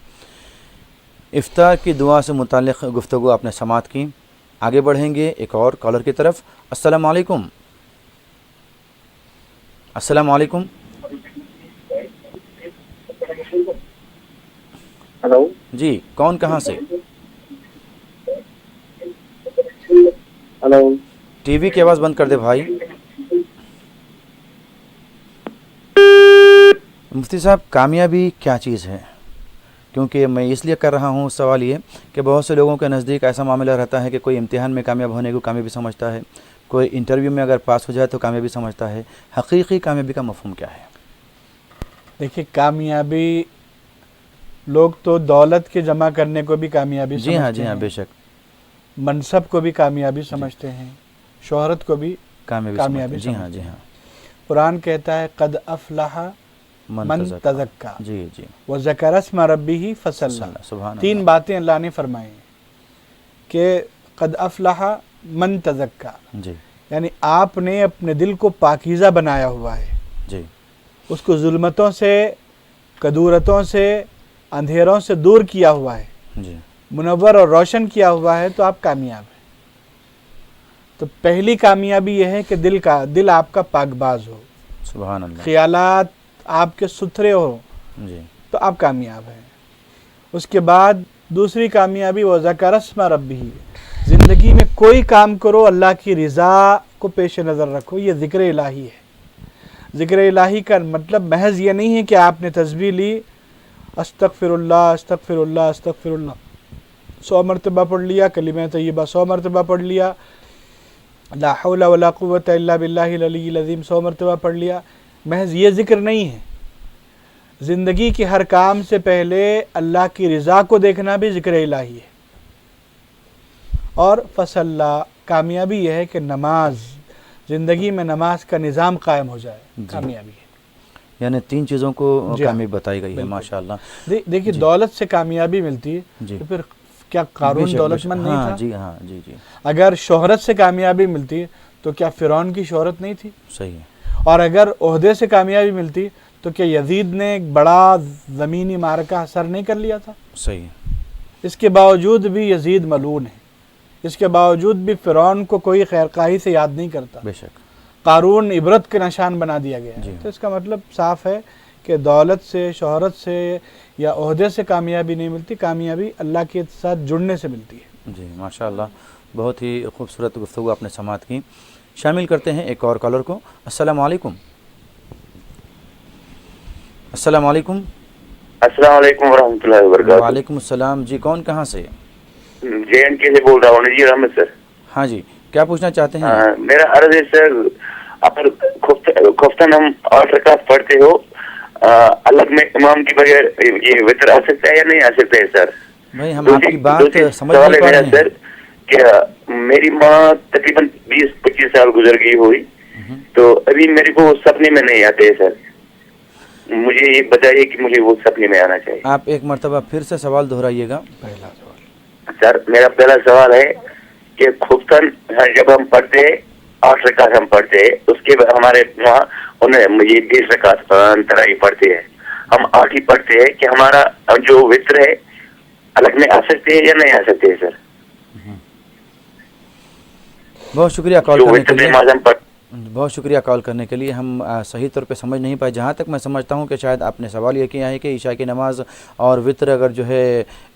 S2: افطار کی دعا سے متعلق گفتگو آپ نے سماعت کی۔ آگے بڑھیں گے ایک اور کالر کی طرف۔ السلام علیکم۔ السلام علیکم۔
S17: ہلو
S2: جی، کون کہاں سے؟
S17: ہلو،
S2: ٹی وی کی آواز بند کر دے بھائی۔ مفتی صاحب، کامیابی کیا چیز ہے؟ کیونکہ میں اس لیے کر رہا ہوں سوال یہ کہ بہت سے لوگوں کے نزدیک ایسا معاملہ رہتا ہے کہ کوئی امتحان میں کامیاب ہونے کو کامیابی سمجھتا ہے، کوئی انٹرویو میں اگر پاس ہو جائے تو کامیابی سمجھتا ہے۔ حقیقی کامیابی کا مفہوم کیا ہے؟
S5: دیکھیے کامیابی لوگ تو دولت کے جمع کرنے کو بھی کامیابی
S2: جی ہاں
S5: سمجھتے
S2: جی ہاں
S5: ہیں،
S2: بے شک،
S5: منصب کو بھی کامیابی سمجھتے ہیں، شہرت کو بھی
S2: کامیابی
S5: کامیابی
S2: جی ہاں
S5: سمجھتے
S2: جی
S5: ہیں۔
S2: ہاں،
S5: قرآن کہتا ہے قد افلح من تزکا
S2: جی جی،
S5: وذکر اسم ربہ فصلی۔
S2: سبحان
S5: تین
S2: اللہ،
S5: باتیں اللہ نے فرمائی ہیں کہ قد افلح من تزکا،
S2: جی
S5: یعنی آپ نے اپنے دل کو پاکیزہ بنایا ہوا ہے،
S2: جی،
S5: اس کو ظلمتوں سے، کدورتوں سے، اندھیروں سے دور کیا ہوا ہے،
S2: جی
S5: منور اور روشن کیا ہوا ہے، تو آپ کامیاب ہیں۔ تو پہلی کامیابی یہ ہے کہ دل آپ کا پاک باز ہو،
S2: سبحان اللہ،
S5: خیالات آپ کے ستھرے ہو،
S2: جی
S5: تو آپ کامیاب ہیں۔ اس کے بعد دوسری کامیابی وذکر اسم ربہ، زندگی میں کوئی کام کرو اللہ کی رضا کو پیش نظر رکھو، یہ ذکر الہی ہے۔ ذکر الہی کا مطلب محض یہ نہیں ہے کہ آپ نے تسبیح لی، استغفر اللہ استغفر اللہ استغفر اللہ 100 مرتبہ پڑھ لیا، کلمہ طیبہ 100 مرتبہ پڑھ لیا، لا حول ولا قوت الا باللہ العلی العظیم 100 مرتبہ پڑھ لیا، محض یہ ذکر نہیں ہے۔ زندگی کے ہر کام سے پہلے اللہ کی رضا کو دیکھنا بھی ذکر الہی ہے۔ اور فصلی، کامیابی یہ ہے کہ نماز، زندگی میں نماز کا نظام قائم ہو جائے، کامیابی ہے۔
S2: یعنی تین چیزوں کو
S5: جی ہاں،
S2: کامیابی بتائی گئی ہے،
S5: بالکل۔
S2: ماشاءاللہ۔
S5: دیکھیے دولت سے کامیابی ملتی ہے،
S2: جی،
S5: تو پھر کیا قارون دولت مند نہیں تھا؟
S2: جی ہاں جی جی،
S5: اگر شہرت سے کامیابی ملتی تو کیا فرعون کی شہرت نہیں تھی؟
S2: صحیح ہے،
S5: اور اگر عہدے سے کامیابی ملتی تو کیا یزید نے ایک بڑا زمینی معرکہ سر نہیں کر لیا تھا؟
S2: صحیح ہے،
S5: اس کے باوجود بھی یزید ملعون ہے، اس کے باوجود بھی فرعون کو کوئی خیرخواہی سے یاد نہیں کرتا،
S2: بے شک،
S5: قارون عبرت کے نشان بنا دیا گیا ہے۔
S2: جی
S5: تو اس کا مطلب صاف ہے کہ دولت سے، شہرت سے یا عہدے سے کامیابی نہیں ملتی، کامیابی اللہ کے ساتھ جڑنے سے ملتی ہے۔
S2: جی ماشاءاللہ، بہت ہی خوبصورت گفتگو آپ نے سماعت کی۔ شامل کرتے ہیں ایک اور کالر کو۔ السلام علیکم۔ السلام علیکم۔
S18: السلام علیکم ورحمۃ اللہ وبرکاتہ۔
S2: وعلیکم السلام، جی کون کہاں سے؟
S18: JNK سے بول رہا ہوں، نذیر احمد سر۔
S2: ہاں جی، کیا پوچھنا چاہتے ہیں؟
S18: میرا عرض ہے سر، اگر خفتن ہم 8 رکعت پڑھتے ہو، الگ میں امام کے بغیر یہ وتر آ سکتا ہے یا نہیں آ سکتا ہے سر؟
S2: بھائی ہم آپ کی بات سمجھ
S18: سوال
S2: نہیں
S18: ہے
S2: پا
S18: میرا
S2: رہے
S18: سر
S2: ہیں۔
S18: کہ میری ماں تقریباً 20-25 سال گزر گئی ہوئی، تو ابھی میرے کو سپنے میں نہیں آتے ہے سر، مجھے یہ بتائیے کہ مجھے وہ سپنے میں آنا چاہیے۔
S2: آپ ایک مرتبہ پھر سے سوال دہرائیے گا۔
S18: سر میرا پہلا سوال ہے کہ خفتن جب ہم پڑھتے ہیں 8 رکعت ہم پڑھتے ہیں، اس کے بعد ہمارے وہاں انہیں یہ 20 رکعت تراویح پڑھتے ہیں، ہم 8 ہی پڑھتے ہیں، کہ ہمارا جو وتر ہے الگ میں آ سکتے ہیں یا نہیں آ سکتے ہیں سر؟
S2: بہت شکریہ کال کرنے کے لیے، بہت شکریہ کال کرنے کے لیے۔ ہم صحیح طور پہ سمجھ نہیں پائے۔ جہاں تک میں سمجھتا ہوں کہ شاید آپ نے سوال یہ کیا ہے کہ عشاء کی نماز اور وتر اگر جو ہے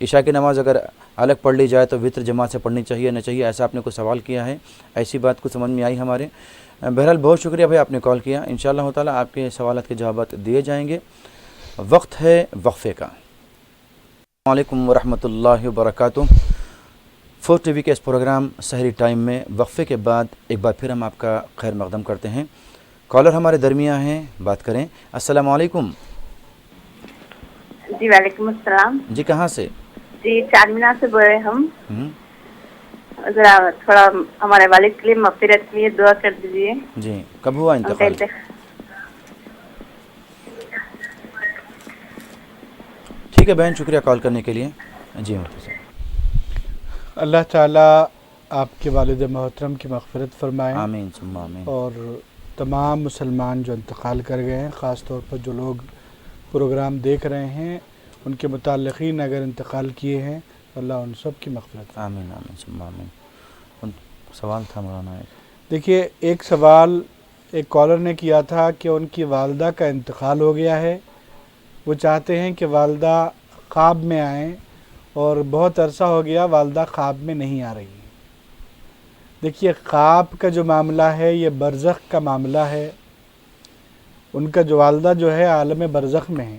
S2: عشاء کی نماز اگر الگ پڑھ لی جائے تو وتر جماعت سے پڑھنی چاہیے نہ چاہیے، ایسا آپ نے کوئی سوال کیا ہے، ایسی بات کو سمجھ میں آئی ہمارے۔ بہرحال بہت شکریہ بھائی، آپ نے کال کیا، انشاءاللہ تعالیٰ آپ کے سوالات کے جوابات دیے جائیں گے۔ وقت ہے وقفے کا۔ السلام علیکم ورحمۃ اللہ وبرکاتہ۔ فور ٹی وی کے اس پروگرام سحری ٹائم میں وقفے کے بعد ایک بار پھر ہم آپ کا خیر مقدم کرتے ہیں۔ کالر ہمارے درمیان ہیں، بات کریں۔ السلام علیکم۔
S19: جی وعلیکم السلام۔
S2: جی کہاں سے؟
S19: جی چار مینار سے بول رہے ہم۔ ذرا تھوڑا ہمارے والد کے لیے مغفرت کے لیے دعا کر دیجیے۔
S2: جی کب ہوا انتقال؟ ٹھیک ہے بہن، شکریہ کال کرنے کے لیے۔ جی مفتی صاحب،
S5: اللہ تعالیٰ آپ کے والد محترم کی مغفرت فرمائے،
S2: آمین ثم آمین۔
S5: اور تمام مسلمان جو انتقال کر گئے ہیں، خاص طور پر جو لوگ پروگرام دیکھ رہے ہیں، ان کے متعلقین اگر انتقال کیے ہیں تو اللہ ان سب کی مغفرت فرمائے۔
S2: آمین آمین ثم آمین۔ سوال تھا مولانا،
S5: دیکھیے ایک سوال ایک کالر نے کیا تھا کہ ان کی والدہ کا انتقال ہو گیا ہے، وہ چاہتے ہیں کہ والدہ خواب میں آئیں، اور بہت عرصہ ہو گیا والدہ خواب میں نہیں آ رہی۔ دیکھیے خواب کا جو معاملہ ہے یہ برزخ کا معاملہ ہے، ان کا جو والدہ جو ہے عالم برزخ میں ہے،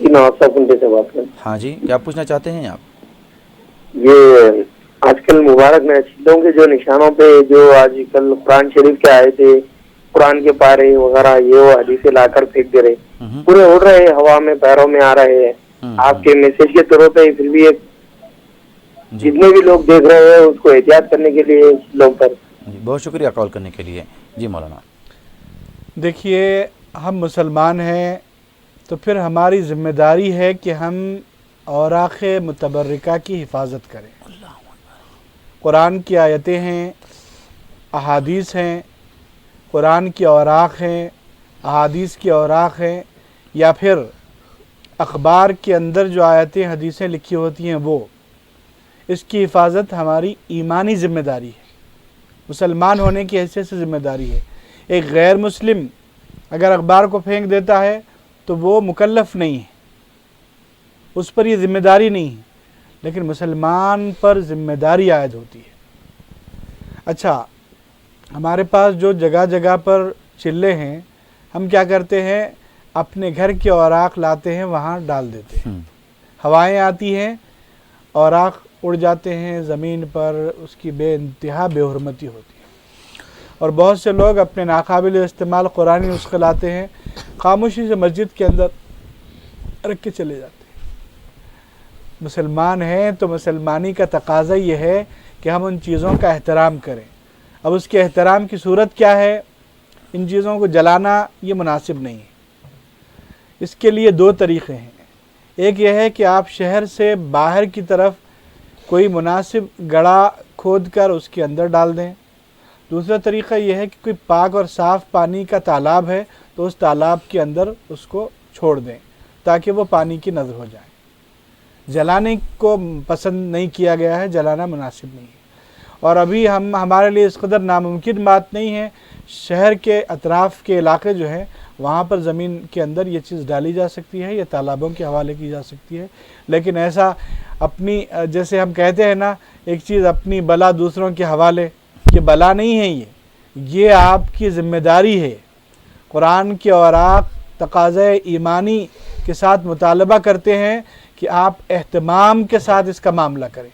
S14: جی نواب صاحب کنڈے سے بات کریں.
S2: ہاں جی، کیا پوچھنا چاہتے ہیں آپ؟
S14: یہ آج کل مبارک نشیدوں کے جو نشانوں پہ جو آج کل قرآن شریف کے آئے تھے، قرآن کے پارے وغیرہ یہ وہ حدیثیں لا کر پھینک دے رہے، پورے اڑ رہے ہوا میں، پیروں میں آ رہے ہیں. آپ کے میسج کے طور پہ پھر بھی ایک جتنے بھی لوگ دیکھ رہے ہیں اس کو احتیاط کرنے کے لیے لوگ پر.
S2: بہت شکریہ کال کرنے کے لیے. جی مولانا.
S5: دیکھیے ہم مسلمان ہیں تو پھر ہماری ذمہ داری ہے کہ ہم اوراق متبرکہ کی حفاظت کریں. قرآن کی آیتیں ہیں، احادیث ہیں، قرآن کی اوراق ہیں، احادیث کی اوراق ہیں، یا پھر اخبار کے اندر جو آیتیں حدیثیں لکھی ہوتی ہیں وہ، اس کی حفاظت ہماری ایمانی ذمہ داری ہے، مسلمان ہونے کی حیثیت سے ذمہ داری ہے. ایک غیر مسلم اگر اخبار کو پھینک دیتا ہے تو وہ مکلف نہیں ہے، اس پر یہ ذمہ داری نہیں ہے، لیکن مسلمان پر ذمہ داری عائد ہوتی ہے. اچھا، ہمارے پاس جو جگہ جگہ پر چلے ہیں، ہم کیا کرتے ہیں، اپنے گھر کے اوراق لاتے ہیں وہاں ڈال دیتے ہیں. ہوائیں آتی ہیں، اوراق اڑ جاتے ہیں زمین پر، اس کی بے انتہا بے حرمتی ہوتی ہے. اور بہت سے لوگ اپنے ناقابل استعمال قرآنی نسخے لاتے ہیں، خاموشی سے مسجد کے اندر رکھ کے چلے جاتے ہیں. مسلمان ہیں تو مسلمانی کا تقاضا یہ ہے کہ ہم ان چیزوں کا احترام کریں. اب اس کے احترام کی صورت کیا ہے؟ ان چیزوں کو جلانا یہ مناسب نہیں ہے. اس کے لیے دو طریقے ہیں. ایک یہ ہے کہ آپ شہر سے باہر کی طرف کوئی مناسب گڑھا کھود کر اس کے اندر ڈال دیں. دوسرا طریقہ یہ ہے کہ کوئی پاک اور صاف پانی کا تالاب ہے تو اس تالاب کے اندر اس کو چھوڑ دیں تاکہ وہ پانی کی نظر ہو جائے. جلانے کو پسند نہیں کیا گیا ہے، جلانا مناسب نہیں ہے. اور ابھی ہمارے لیے اس قدر ناممکن بات نہیں ہے. شہر کے اطراف کے علاقے جو ہیں وہاں پر زمین کے اندر یہ چیز ڈالی جا سکتی ہے یا تالابوں کے حوالے کی جا سکتی ہے. لیکن ایسا اپنی، جیسے ہم کہتے ہیں نا، ایک چیز اپنی بلا دوسروں کے حوالے، یہ بلا نہیں ہے، یہ آپ کی ذمہ داری ہے. قرآن کے اوراق تقاضۂ ایمانی کے ساتھ مطالبہ کرتے ہیں کہ آپ اہتمام کے ساتھ اس کا معاملہ کریں.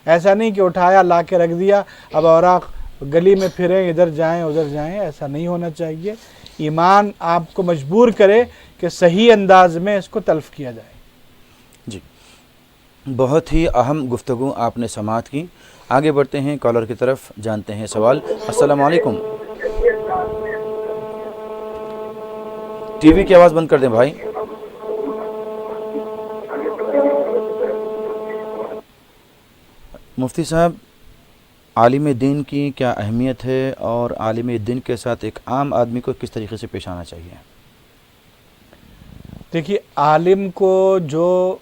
S5: ایسا نہیں کہ اٹھایا لا کے رکھ دیا، اب اوراق گلی میں پھریں، ادھر جائیں ادھر جائیں، ایسا نہیں ہونا چاہیے. ایمان آپ کو مجبور کرے کہ صحیح انداز میں اس کو تلف کیا جائے.
S2: جی، بہت ہی اہم گفتگو آپ نے سماعت کی. آگے بڑھتے ہیں کالر کی طرف، جانتے ہیں سوال. السلام علیکم. ٹی وی کی آواز بند کر دیں بھائی. مفتی صاحب، عالم دین کی کیا اہمیت ہے اور عالم دین کے ساتھ ایک عام آدمی کو کس طریقے سے پیش آنا چاہیے؟
S5: دیکھیے، عالم کو جو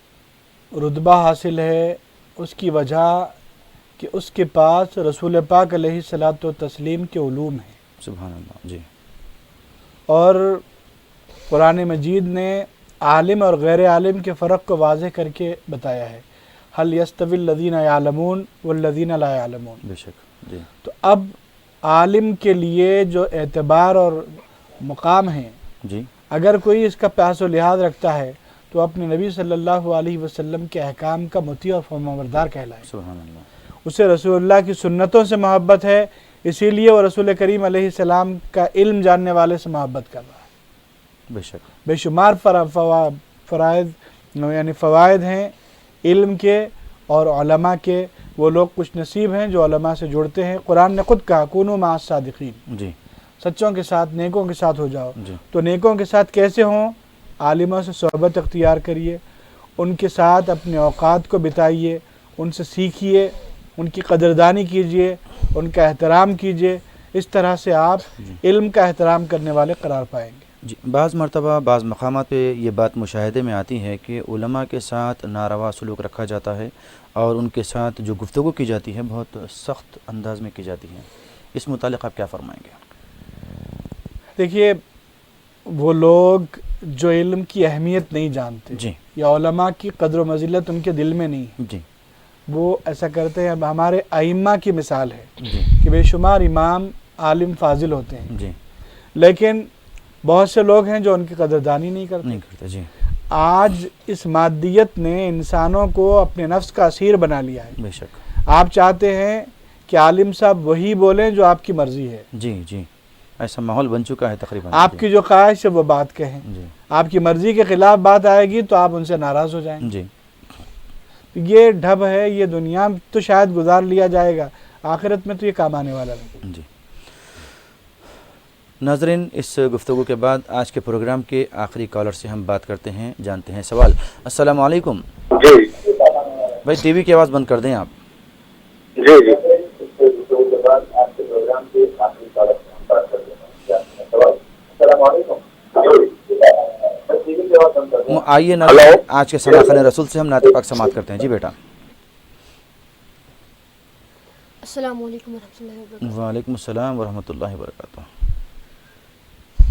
S5: رتبہ حاصل ہے اس کی وجہ کہ اس کے پاس رسول پاک علیہ الصلاۃ والتسلیم کے علوم ہیں.
S2: سبحان اللہ. جی.
S5: اور قرآن مجید نے عالم اور غیر عالم کے فرق کو واضح کر کے بتایا ہے. هل يستوي الذين يعلمون والذين لا يعلمون.
S2: بے شک. جی.
S5: تو اب عالم کے لیے جو اعتبار اور مقام ہیں،
S2: جی،
S5: اگر کوئی اس کا پیاس و لحاظ رکھتا ہے تو اپنے نبی صلی اللہ علیہ وسلم کے احکام کا مطیع اور فرمانبردار کہلائے.
S2: سبحان اللہ.
S5: اسے رسول اللہ کی سنتوں سے محبت ہے، اسی لیے وہ رسول کریم علیہ السلام کا علم جاننے والے سے محبت کر رہا ہے.
S2: بے شک.
S5: بے شمار فوائد ہیں علم کے اور علماء کے. وہ لوگ کچھ نصیب ہیں جو علماء سے جڑتے ہیں. قرآن نے خود کہا کونوا مع الصادقین.
S2: جی.
S5: سچوں کے ساتھ، نیکوں کے ساتھ ہو جاؤ.
S2: جی.
S5: تو نیکوں کے ساتھ کیسے ہوں؟ عالموں سے صحبت اختیار کریے، ان کے ساتھ اپنے اوقات کو بتائیے، ان سے سیکھیے، ان کی قدردانی کیجیے، ان کا احترام کیجیے. اس طرح سے آپ علم کا احترام کرنے والے قرار پائیں گے.
S2: جی. بعض مرتبہ بعض مقامات پہ یہ بات مشاہدے میں آتی ہے کہ علماء کے ساتھ ناروا سلوک رکھا جاتا ہے اور ان کے ساتھ جو گفتگو کی جاتی ہے بہت سخت انداز میں کی جاتی ہے. اس متعلق آپ کیا فرمائیں گے؟
S5: دیکھیے، وہ لوگ جو علم کی اہمیت نہیں جانتے،
S2: جی،
S5: یا علماء کی قدر و منزلت ان کے دل میں نہیں،
S2: جی،
S5: وہ ایسا کرتے ہیں. اب ہمارے ائمہ کی مثال ہے
S2: جی،
S5: کہ بے شمار امام عالم فاضل ہوتے ہیں،
S2: جی،
S5: لیکن بہت سے لوگ ہیں جو ان کی قدردانی نہیں کرتے.
S2: جی.
S5: آج اس مادیت نے انسانوں کو اپنے نفس کا اسیر بنا لیا ہے.
S2: بے شک
S5: آپ چاہتے ہیں کہ عالم صاحب وہی بولیں جو آپ کی مرضی ہے.
S2: جی جی ایسا ماحول بن چکا ہے تقریباً.
S5: آپ کی جو خواہش ہے وہ بات کہیں.
S2: جی
S5: آپ کی مرضی کے خلاف بات آئے گی تو آپ ان سے ناراض ہو جائیں.
S2: جی
S5: یہ ڈھب ہے. یہ دنیا تو شاید گزار لیا جائے گا, آخرت میں تو یہ کام آنے والا نہیں.
S2: جی ناظرین, اس گفتگو کے بعد آج کے پروگرام کے آخری کالر سے ہم بات کرتے ہیں, جانتے ہیں سوال. السلام علیکم.
S6: جی
S2: بھائی ٹی وی کی آواز بند کر دیں آپ.
S6: جی جی
S2: آئیے ناظرین, آج کے سلاخان رسول سے ہم نعت پاک سماعت کرتے ہیں. جی بیٹا.
S4: السلام علیکم ورحمۃ اللہ وبرکاتہ.
S2: وعلیکم السلام ورحمۃ اللہ وبرکاتہ.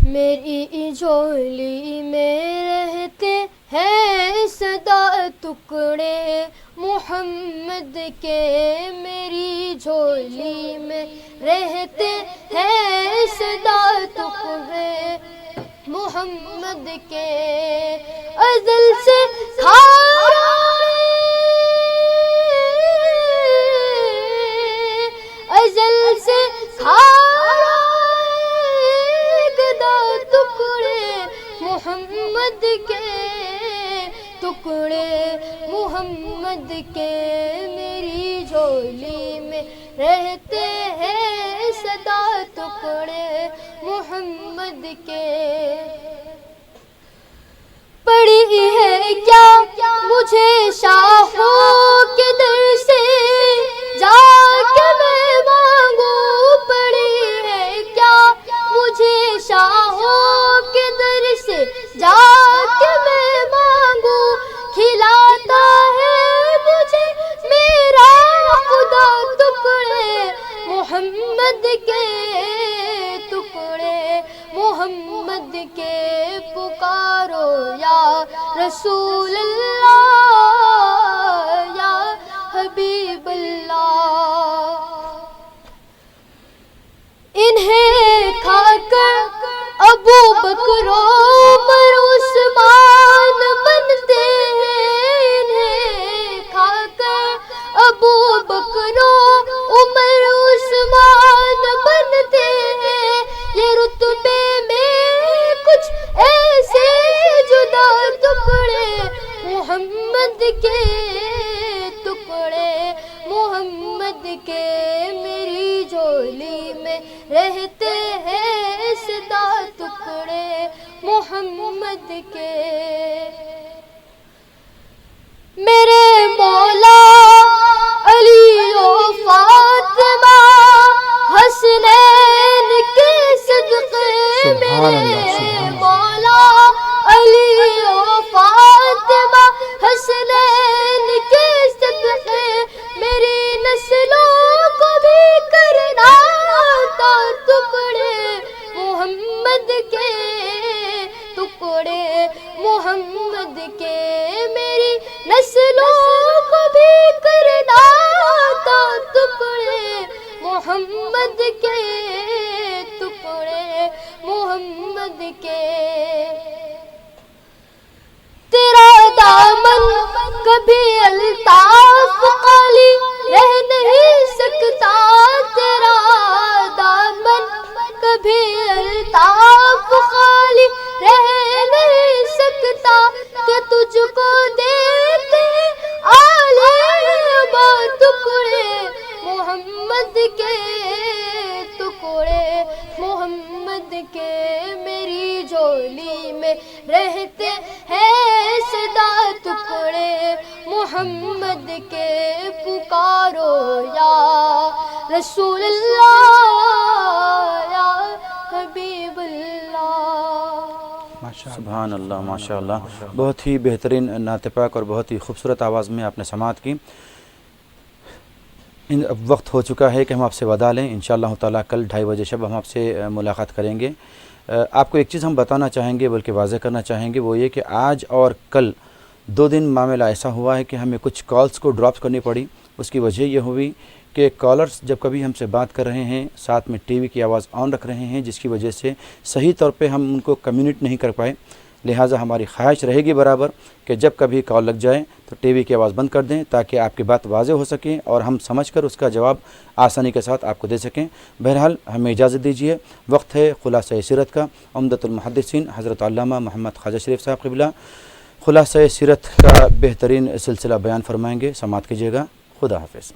S4: میری جھولی میں رہتے ہیں سدا ٹکڑے محمد کے, میری جھولی میں رہتے ہیں سدا ٹکڑے محمد کے, ازل سے ازل سے ٹکڑے محمد کے, ٹکڑے محمد کے, میری جھولی میں رہتے ہیں سدا ٹکڑے محمد کے. پڑی ہے کیا مجھے شاہوں کے در سے جا کے میں مانگوں, پڑی ہے کیا مجھے شاہوں کے در سے جا کے میں مانگوں, کھلاتا ہے مجھے میرا خدا ٹکڑے محمد کے, ٹکڑے محمد کے, پکارو یا رسول اللہ یا حبیب اللہ. انہیں کھا کر ابو بکر عمر عثمان بنتے ہیں, انہیں کھا کر ابو بکر عمر عثمان بنتے ہیں, یہ رتبے میں کچھ ایسے جدا ٹکڑے محمد کے, ٹکڑے محمد کے, میری جھولی میں رہتے ہیں سدا ٹکڑے محمد کے. میرے مولا علی و فاطمہ حسنین کے صدقے, میرے مولا علی و فاطمہ حسنین کے صدقے, میری نسلوں کو بھی کرنا تھا ٹکڑے محمد کے, ٹکڑے محمد کے, میری نسلوں کو بھی کرنا تھا ٹکڑے محمد کے, ٹکڑے محمد کے. تیرا دامن کبھی الطاف خالی رہ نہیں سکتا, تیرا دامن کبھی الطاف خالی رہ نہیں سکتا, کہ تجھ کو دیتے عالم ٹکڑے محمد کے, ٹکڑے محمد کے, میری جھولی میں رہتے ہیں سدا ٹکڑے محمد کے, پکارو یا رسول اللہ یا حبیب اللہ.
S2: سبحان اللہ, ماشاء اللہ, بہت ہی بہترین نعت پاک اور بہت ہی خوبصورت آواز میں آپ نے سماعت کی. وقت ہو چکا ہے کہ ہم آپ سے وداع لیں. انشاءاللہ تعالیٰ کل 2:30 بجے شب ہم آپ سے ملاقات کریں گے. آپ کو ایک چیز ہم بتانا چاہیں گے, بلکہ واضح کرنا چاہیں گے, وہ یہ کہ آج اور کل 2 دن معاملہ ایسا ہوا ہے کہ ہمیں کچھ کالز کو ڈراپ کرنی پڑی. اس کی وجہ یہ ہوئی کہ کالرز جب کبھی ہم سے بات کر رہے ہیں ساتھ میں ٹی وی کی آواز آن رکھ رہے ہیں، جس کی وجہ سے صحیح طور پہ ہم ان کو کمیونیٹ نہیں کر پائے. لہٰذا ہماری خواہش رہے گی برابر کہ جب کبھی کال لگ جائے تو ٹی وی کی آواز بند کر دیں تاکہ آپ کی بات واضح ہو سکے اور ہم سمجھ کر اس کا جواب آسانی کے ساتھ آپ کو دے سکیں۔ بہرحال ہمیں اجازت دیجیے، وقت ہے خلاصہ سیرت کا۔ عمدۃ المحدثین حضرت علامہ محمد خواجہ شریف صاحب قبلہ خلاصہ سیرت کا بہترین سلسلہ بیان فرمائیں گے، سماعت کیجیے گا۔ خدا حافظ۔